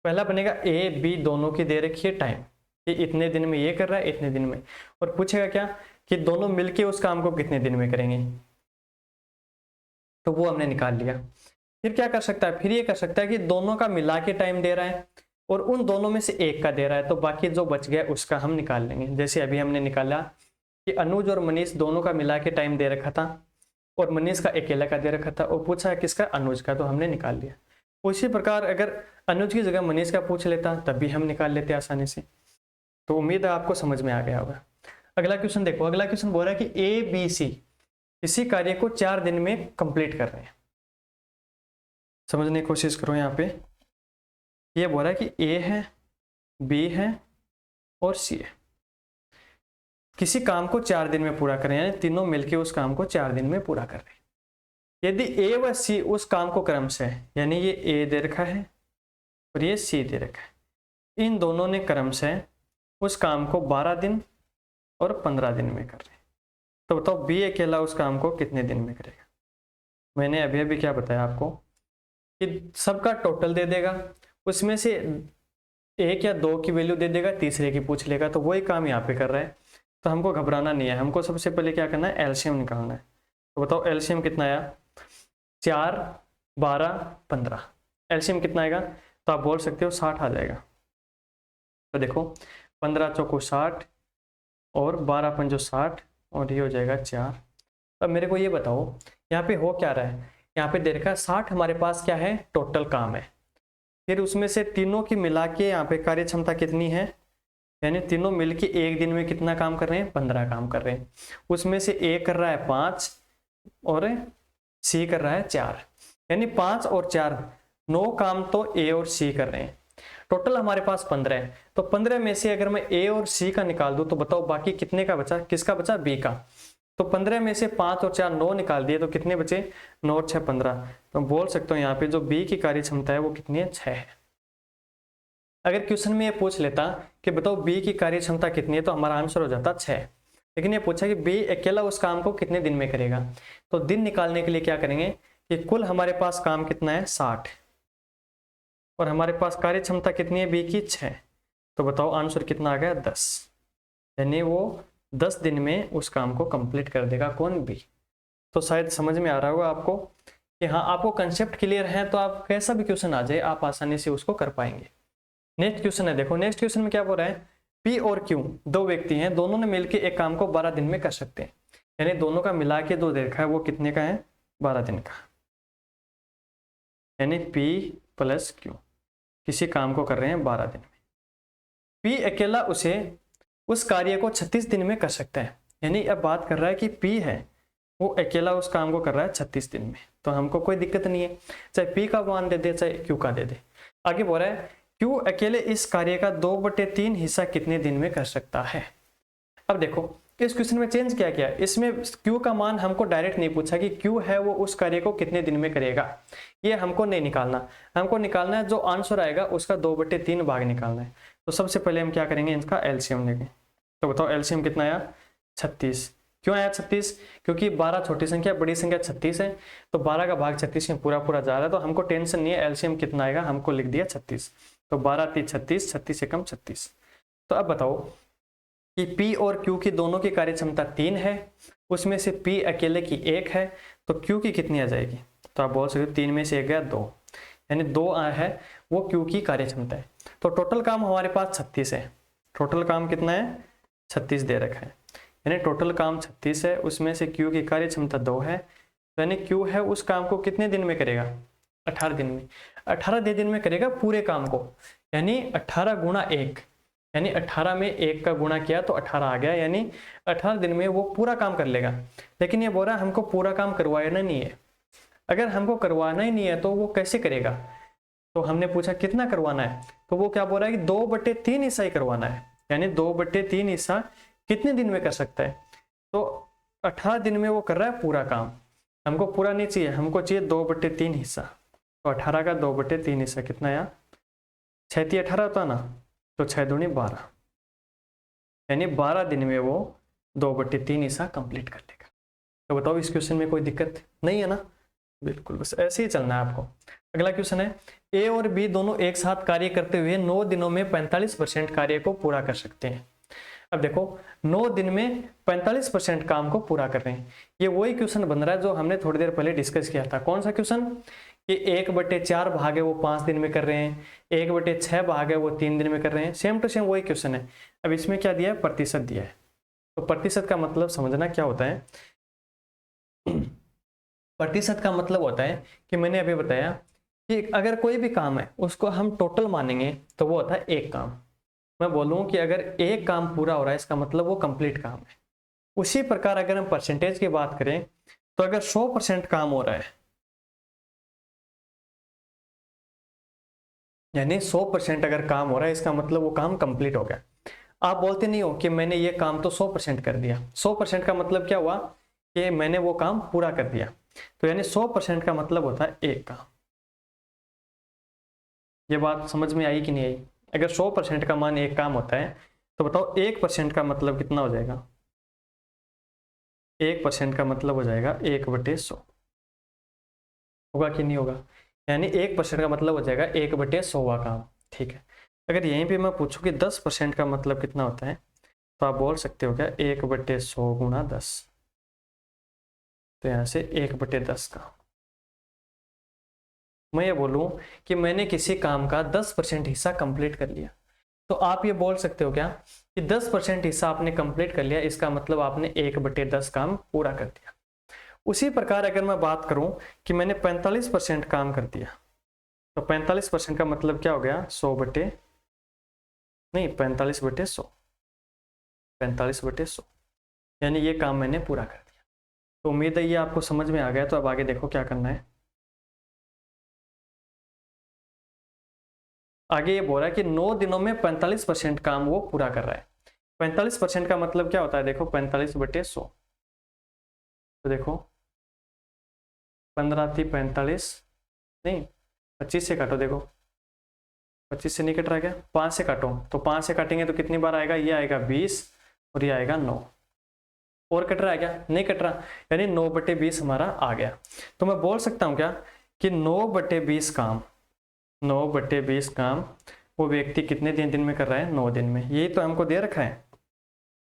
पहला बनेगा ए बी दोनों की दे रखी है टाइम, कि इतने दिन में ये कर रहा है, इतने दिन में, और पूछेगा क्या कि दोनों मिलके उस काम को कितने दिन में करेंगे, तो वो हमने निकाल लिया। फिर क्या कर सकता है, फिर ये कर सकता है कि दोनों का मिला के टाइम दे रहा है और उन दोनों में से एक का दे रहा है, तो बाकी जो बच गया उसका हम निकाल लेंगे। जैसे अभी हमने निकाला कि अनुज और मनीष दोनों का मिला के टाइम दे रखा था और मनीष का अकेला का दे रखा था, और पूछा है किसका, अनुज का, तो हमने निकाल लिया। उसी प्रकार अगर अनुज की जगह मनीष का पूछ लेता तब भी हम निकाल लेते आसानी से। तो उम्मीद है आपको समझ में आ गया होगा। अगला क्वेश्चन देखो, अगला क्वेश्चन बोल रहा है कि ए बी सी इसी कार्य को 4 दिन में कंप्लीट कर रहे हैं। समझने की कोशिश करो। यहाँ पे ये बोल रहा है कि ए है, बी है और सी है, किसी काम को 4 दिन में पूरा करें, यानी तीनों मिलके उस काम को 4 दिन में पूरा कर रहे हैं। यदि ए व सी उस काम को क्रम से है, यानी ये ए दे रखा है और ये सी दे रखा है, इन दोनों ने क्रम से उस काम को 12 दिन और 15 दिन में कर रहे हैं, तो बताओ बी अकेला उस काम को कितने दिन में करेगा। मैंने अभी अभी क्या बताया आपको कि सबका टोटल दे देगा, उसमें से 1 या 2 की वैल्यू दे देगा, तीसरे की पूछ लेगा, तो वही काम यहाँ पे कर रहा है। तो हमको घबराना नहीं है, हमको सबसे पहले क्या करना है, एलसीएम निकालना है। तो बताओ एलसीएम कितना आया, 4 12 15, एलसीएम कितना आएगा, तो आप बोल सकते हो 60 आ जाएगा। तो देखो 15 चौको 60 और 12 पंजो 60 और ये हो जाएगा 4। अब मेरे को ये बताओ यहाँ पे हो क्या रहा है, यहाँ पे दे रखा है 60 हमारे पास क्या है, टोटल काम है। फिर उसमें से तीनों की मिला के यहाँ पे कार्य क्षमता कितनी है, यानी तीनों मिलके एक दिन में कितना काम कर रहे हैं, 15 काम कर रहे हैं। उसमें से ए कर रहा है 5 और सी कर रहा है 4, यानी 5 और 4 9 काम तो ए और सी कर रहे हैं। टोटल हमारे पास 15 है, तो 15 में से अगर मैं ए और सी का निकाल दूं तो बताओ बाकी कितने का बचा, किसका बचा, बी का। तो 15 में से 5 और 4 9 निकाल दिए, तो कितने बचे, 9 और 6 15। तो बोल सकता हूँ यहाँ पे जो बी की कार्य क्षमता है वो कितनी है, 6 है। अगर क्वेश्चन में ये पूछ लेता कि बताओ बी की कार्य क्षमता कितनी है, तो हमारा आंसर हो जाता 6। लेकिन ये पूछा कि बी अकेला उस काम को कितने दिन में करेगा, तो दिन निकालने के लिए क्या करेंगे कि कुल हमारे पास काम कितना है, 60, और हमारे पास कार्य क्षमता कितनी है बी की, 6। तो बताओ आंसर कितना आ गया, 10। यानी वो 10 दिन में उस काम को कंप्लीट कर देगा, कौन, बी। तो शायद समझ में आ रहा होगा आपको कि हाँ आपको कंसेप्ट क्लियर है, तो आप कैसा भी क्वेश्चन आ जाए आप आसानी से उसको कर पाएंगे। नेक्स्ट क्वेश्चन है, देखो नेक्स्ट क्वेश्चन में क्या बोल रहा है, पी और क्यू 2 व्यक्ति हैं, दोनों ने मिलकर एक काम को 12 दिन में कर सकते हैं, यानी दोनों का मिला के जो देखा है वो कितने का है, 12 दिन का। यानी पी प्लस क्यू किसी काम को कर रहे हैं 12 दिन में। पी अकेला उस कार्य को 36 दिन में कर सकता है, यानी अब बात कर रहा है कि पी है वो अकेला उस काम को कर रहा है 36 दिन में, तो हमको कोई दिक्कत नहीं है, चाहे पी का मान दे दे चाहे क्यू का दे दे। आगे बोल रहा है क्यू अकेले इस कार्य का 2/3 हिस्सा कितने दिन में कर सकता है। अब देखो इस क्वेश्चन में चेंज क्या किया, इसमें क्यू का मान हमको डायरेक्ट नहीं पूछा कि क्यू है वो उस कार्य को कितने दिन में करेगा, ये हमको नहीं निकालना, हमको निकालना है जो आंसर आएगा उसका 2/3 भाग निकालना है। तो सबसे पहले हम क्या करेंगे, इसका एलसीएम लेंगे। तो बताओ एलसीएम कितना आया, 36। क्यों आया 36, क्योंकि 12 छोटी संख्या बड़ी संख्या 36 है, तो 12 का भाग 36 में पूरा पूरा जा रहा है, तो हमको टेंशन नहीं है, एलसीएम कितना आएगा हमको लिख दिया 36। तो 12 3 36, 36 एकम 36। तो अब बताओ कि P और Q की दोनों की कार्य क्षमता 3 है, उसमें से P अकेले की 1 है, तो Q की कितनी आ जाएगी? तो आप बोल सकते हो 3 में से 1 गया 2, यानी 2 है वो Q की कार्य क्षमता है। तो टोटल काम हमारे पास 36 है। टोटल काम कितना है? 36 दे रखा है, यानी टोटल काम 36 है, उसमें से Q की कार्य क्षमता 2 है, तो यानी Q है उस काम को कितने दिन में करेगा? 18 दिन में। 18 दिन में करेगा पूरे काम को, यानी 18 गुणा 1, यानी 18 में 1 का गुणा किया तो 18 आ गया, यानी 18 दिन में वो पूरा काम कर लेगा। लेकिन ये बोल रहा है हमको पूरा काम करवाना नहीं है। अगर हमको करवाना ही नहीं है तो वो कैसे करेगा? तो हमने पूछा कितना करवाना है, तो वो क्या बोल रहा है कि 2/3 हिस्सा ही करवाना है, यानी 2/3 हिस्सा कितने दिन में कर सकता है? तो 18 दिन में वो कर रहा है पूरा काम। हमको पूरा नहीं चाहिए, हमको चाहिए 2/3 हिस्सा। तो 18 का 2/3 हिस्सा कितना आया? 6 × 18 होता ना, तो 6 दूनी 12, यानी 12 दिन में वो 2/3 हिस्सा कंप्लीट कर लेगा। तो बताओ इस क्वेश्चन में कोई दिक्कत नहीं है ना? बिल्कुल, बस ऐसे ही चलना है आपको। अगला क्वेश्चन है, ए और बी दोनों एक साथ कार्य करते हुए 9 दिनों में 45% कार्य को पूरा कर सकते हैं। अब देखो 9 दिन में 45% काम को पूरा कर रहे हैं। ये वही क्वेश्चन बन रहा है जो हमने थोड़ी देर पहले डिस्कस किया था। कौन सा क्वेश्चन? कि 1/4 भाग है वो 5 दिन में कर रहे हैं, 1/6 भाग है वो 3 दिन में कर रहे हैं। सेम टू सेम वही क्वेश्चन है। अब इसमें क्या दिया है? प्रतिशत दिया है। तो प्रतिशत का मतलब समझना क्या होता है। प्रतिशत का मतलब होता है कि मैंने अभी बताया कि अगर कोई भी काम है उसको हम टोटल मानेंगे तो वो होता है एक काम। मैं बोलूँ कि अगर एक काम पूरा हो रहा है इसका मतलब वो कंप्लीट काम है। उसी प्रकार अगर हम परसेंटेज की बात करें तो अगर 100% काम हो रहा है, यानी 100% अगर काम हो रहा है इसका मतलब वो काम कंप्लीट हो गया। आप बोलते नहीं हो कि मैंने ये काम तो 100% कर दिया। 100% का मतलब क्या हुआ? कि मैंने वो काम पूरा कर दिया। तो यानी 100% का मतलब होता है एक काम। ये बात समझ में आई कि नहीं आई? अगर 100% का मान एक काम होता है तो बताओ 1% का मतलब कितना हो जाएगा? 1% का मतलब हो जाएगा 1/100। होगा कि नहीं होगा? यानी 1% का मतलब हो जाएगा 1/100वां काम। ठीक है। अगर यहीं पे मैं पूछूं कि 10% का मतलब कितना होता है तो आप बोल सकते हो क्या? 1/100 गुणा 10। तो यहाँ से 1/10 का मैं ये बोलूं कि मैंने किसी काम का 10% हिस्सा कंप्लीट कर लिया, तो आप ये बोल सकते हो क्या कि 10% हिस्सा आपने कंप्लीट कर लिया, इसका मतलब आपने 1/10 काम पूरा कर दिया। उसी प्रकार अगर मैं बात करूं कि मैंने 45% काम कर दिया, तो 45% का मतलब क्या हो गया? 45/100, 45/100, यानी ये काम मैंने पूरा कर दिया। तो उम्मीद है ये आपको समझ में आ गया। तो अब आगे देखो क्या करना है। आगे ये बोल रहा है कि 9 दिनों में 45% काम वो पूरा कर रहा है। 45% का मतलब क्या होता है? देखो 45/100, तो देखो 15 थी 45, नहीं 25 से काटो, देखो 25 से नहीं कट रहा क्या? 5 से काटो, तो 5 से काटेंगे तो कितनी बार आएगा? ये आएगा 20 और ये आएगा 9। और कट रहा है क्या? नहीं कट रहा, यानी 9/20 हमारा आ गया। तो मैं बोल सकता हूँ क्या कि 9/20 काम, 9/20 काम वो व्यक्ति कितने दिन में कर रहा है? 9 दिन में। यही तो हमको दे रखा है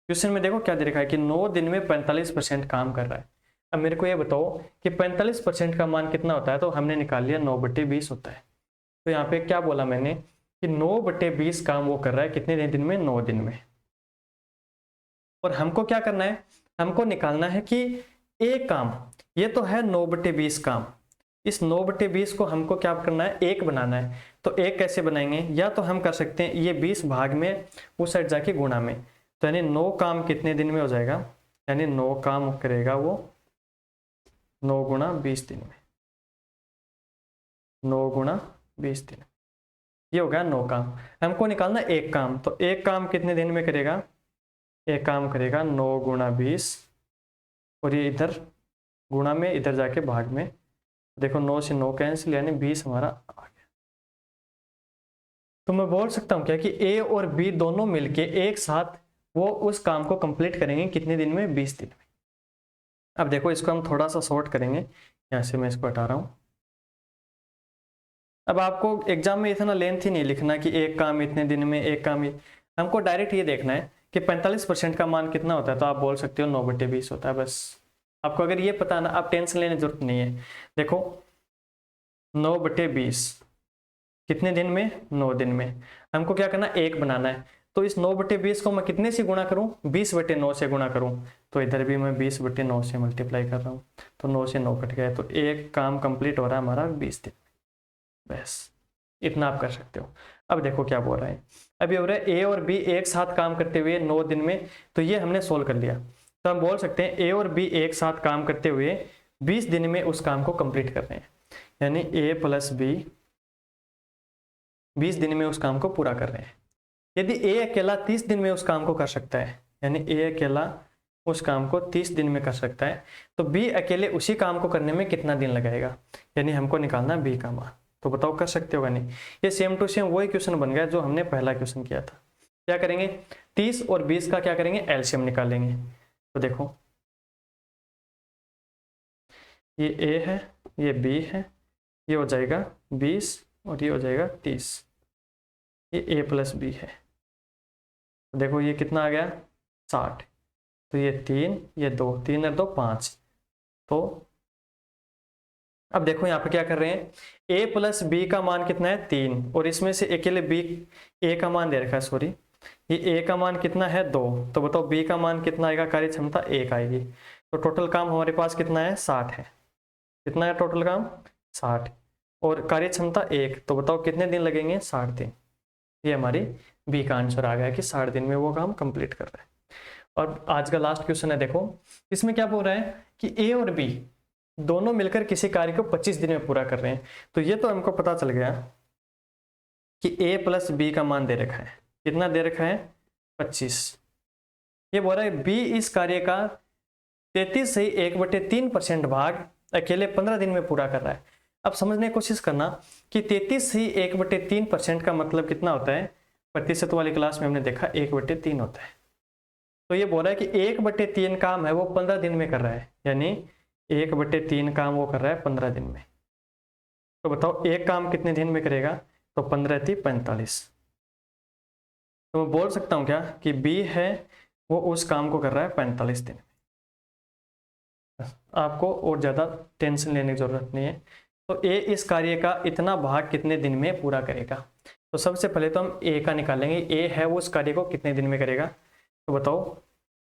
क्वेश्चन में। देखो क्या दे रखा है कि 9 दिन में 45% काम कर रहा है। अब मेरे को ये बताओ कि 45% का मान कितना होता है? तो हमने निकाल लिया 9/20 होता है। तो यहाँ पे क्या बोला मैंने कि 9/20 काम वो कर रहा है कितने दिन में? 9 दिन में। और हमको क्या करना है? हमको निकालना है कि एक काम, ये तो है 9/20 काम, इस 9/20 को हमको क्या करना है? एक बनाना है। तो एक कैसे बनाएंगे? या तो हम कर सकते हैं ये 20 भाग में उस साइड जाके गुणा में, तो यानी 9 काम कितने दिन में हो जाएगा? यानी 9 काम करेगा वो 9 गुणा 20 दिन में, 9 गुणा 20 दिन, ये हो गया 9 काम। हमको निकालना एक काम, तो एक काम कितने दिन में करेगा? एक काम करेगा 9 गुणा 20, और ये इधर गुणा में इधर जाके भाग में, देखो 9 से 9 कैंसिल, यानी 20 हमारा आ गया। तो मैं बोल सकता हूँ क्या कि ए और बी दोनों मिलके एक साथ वो उस काम को कंप्लीट करेंगे कितने दिन में? 20 दिन में। अब देखो इसको हम थोड़ा सा शॉर्ट करेंगे, यहाँ से मैं इसको हटा रहा हूँ। अब आपको एग्जाम में इतना लेंथ ही नहीं लिखना कि एक काम इतने दिन में, एक काम हमको डायरेक्ट ये देखना है कि 45% का मान कितना होता है, तो आप बोल सकते हो 9/20 होता है। बस आपको अगर ये पता ना, आप टेंशन लेने की जरूरत नहीं है। देखो 9/20 कितने दिन में, 9 दिन में। हमको क्या करना, 1 बनाना है। तो इस 9/20 को मैं कितने से गुणा करूं, 20/9 से गुणा करूं। तो इधर भी मैं 20/9 से मल्टीप्लाई कर रहा हूं, तो 9 से 9 कट गया, तो एक काम कंप्लीट हो रहा है हमारा 20 दिन। बस इतना आप कर सकते हो। अब देखो क्या बोल रहे हैं, अभी हो रहा है ए और बी एक साथ काम करते हुए 9 दिन में, तो ये हमने सोल्व कर लिया। तो हम बोल सकते हैं ए और बी एक साथ काम करते हुए 20 दिन में उस काम को कंप्लीट कर रहे हैं, यानी ए प्लस बी 20 दिन में उस काम को पूरा कर रहे हैं। यदि ए अकेला 30 दिन में उस काम को कर सकता है, यानी ए अकेला उस काम को 30 दिन में कर सकता है, तो बी अकेले उसी काम को करने में कितना दिन लगाएगा, यानी हमको निकालना बी का मान। तो बताओ कर सकते होगा नहीं। ये सेम टू सेम वही क्वेश्चन बन गया जो हमने पहला क्वेश्चन किया था। क्या करेंगे, 30 और 20 का क्या करेंगे, एलसीएम निकालेंगे। तो देखो ये ए है, ये बी है, ये हो जाएगा 20 और ये हो जाएगा 30, ये ए प्लस बी है। तो देखो ये कितना आ गया 60, तो ये 3, ये 2, 3 और 2 5। तो अब देखो यहाँ पे क्या कर रहे हैं, a प्लस बी का मान कितना है 3, और इसमें से अकेले b a का मान दे रखा है, सॉरी ये a का मान कितना है 2। तो बताओ b का मान कितना आएगा, कार्य क्षमता 1 आएगी। तो टोटल काम हमारे पास कितना है 60 है। कितना है टोटल काम 60, और कार्य क्षमता 1, तो बताओ कितने दिन लगेंगे 60 दिन। ये हमारी बी का आंसर आ गया कि 60 दिन में वो काम कंप्लीट कर रहा है। और आज का लास्ट क्वेश्चन है, देखो इसमें क्या बोल रहा है कि ए और बी दोनों मिलकर किसी कार्य को 25 दिन में पूरा कर रहे हैं। तो ये तो हमको पता चल गया कि a प्लस बी का मान दे रखा है, कितना दे रखा है 25। ये बोल रहा है b इस कार्य का 33 से 1/3% भाग अकेले 15 दिन में पूरा कर रहा है। अब समझने की कोशिश करना कि 33 से 1/3% का मतलब कितना होता है, प्रतिशत वाली क्लास में हमने देखा 1/3 होता है। तो ये बोल रहा है कि 1/3 काम है वो 15 दिन में कर रहा है, यानी 1/3 काम वो कर रहा है 15 दिन में। तो बताओ एक काम कितने दिन में करेगा, तो 15 × 45। तो मैं बोल सकता हूँ क्या कि बी है वो उस काम को कर रहा है 45 दिन में। आपको और ज़्यादा टेंशन लेने की जरूरत नहीं है। तो ए इस कार्य का इतना भाग कितने दिन में पूरा करेगा। तो सबसे पहले तो हम ए का निकालेंगे, ए है वो उस कार्य को कितने दिन में करेगा। तो बताओ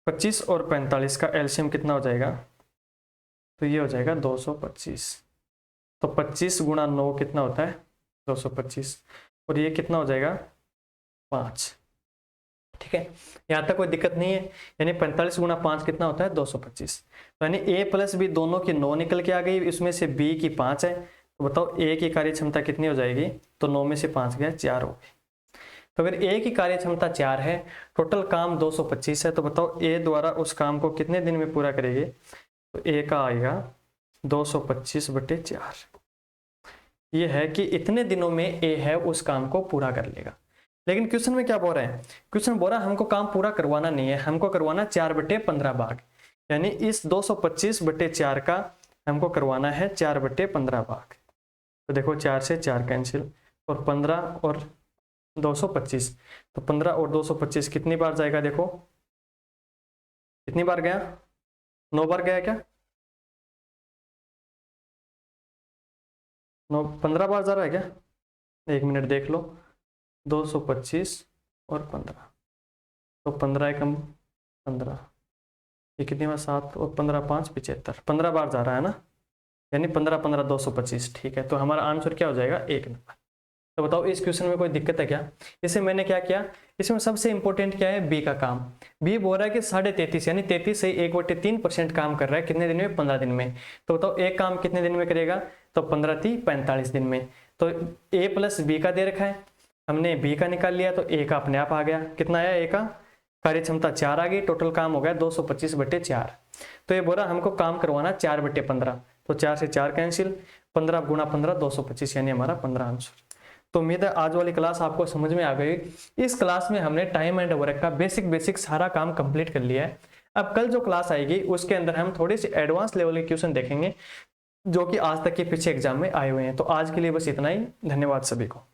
25 और 45 का एलसीएम कितना हो जाएगा, तो ये हो जाएगा 225। तो 25 × 9 कितना होता है 225, और ये कितना हो जाएगा 5। ठीक है, यहाँ तक कोई दिक्कत नहीं है। यानी 45 × 5 कितना होता है 225। तो यानी a प्लस बी दोनों की 9 निकल के आ गई, इसमें से b की 5 है। तो बताओ a की कार्य क्षमता कितनी हो जाएगी, तो 9 में से 5 गया 4 हो गई। तो अगर a की कार्य क्षमता 4 है, टोटल काम 225 है, तो बताओ a द्वारा उस काम को कितने दिन में पूरा करेगी। तो a का आएगा 225/4। ये है कि इतने दिनों में a है उस काम को पूरा कर लेगा। लेकिन क्वेश्चन में क्या बोल रहे हैं, क्वेश्चन बोल रहा है हमको काम पूरा करवाना नहीं है, हमको करवाना 4/15 भाग। यानी इस 225/4 का हमको करवाना है 4/15 भाग। तो देखो 4 से 4 कैंसिल, और 15 और 225, तो 15 और 225 कितनी बार जाएगा, देखो कितनी बार गया, 9 बार गया क्या, 15 बार जा रहा है क्या, 1 मिनट देख लो। 225 और 15, तो 15 एकम 15, ये कितनी बार 7 और 15 5 75, 15 बार जा रहा है ना, यानी 15 15 225। ठीक है, तो हमारा आंसर क्या हो जाएगा 1 नंबर। तो बताओ इस क्वेश्चन में कोई दिक्कत है क्या। इसे मैंने क्या किया, इसमें सबसे इंपॉर्टेंट क्या है, बी का काम। बी बोल रहा है कि 33.5 यानी 33 से 1/3% काम कर रहा है, कितने दिन में 15 दिन में। तो बताओ एक काम कितने दिन में करेगा, तो 15 × 45 दिन में। तो a प्लस बी का दे रखा है, हमने b का निकाल लिया, तो a का अपने आप आ गया। कितना आया a का, कार्य क्षमता 4 आ गई, टोटल काम हो गया 225/4। तो ये बोला हमको काम करवाना 4/15, तो 4 से 4 कैंसिल, 15 × 15 225, यानी हमारा 15 आंसर। तो उम्मीद है आज वाली क्लास आपको समझ में आ गई। इस क्लास में हमने टाइम एंड वर्क का बेसिक सारा काम कंप्लीट कर लिया है। अब कल जो क्लास आएगी उसके अंदर हम थोड़ी सी एडवांस लेवल के क्वेश्चन देखेंगे जो कि आज तक के पीछे एग्जाम में आए हुए हैं। तो आज के लिए बस इतना ही, धन्यवाद सभी को।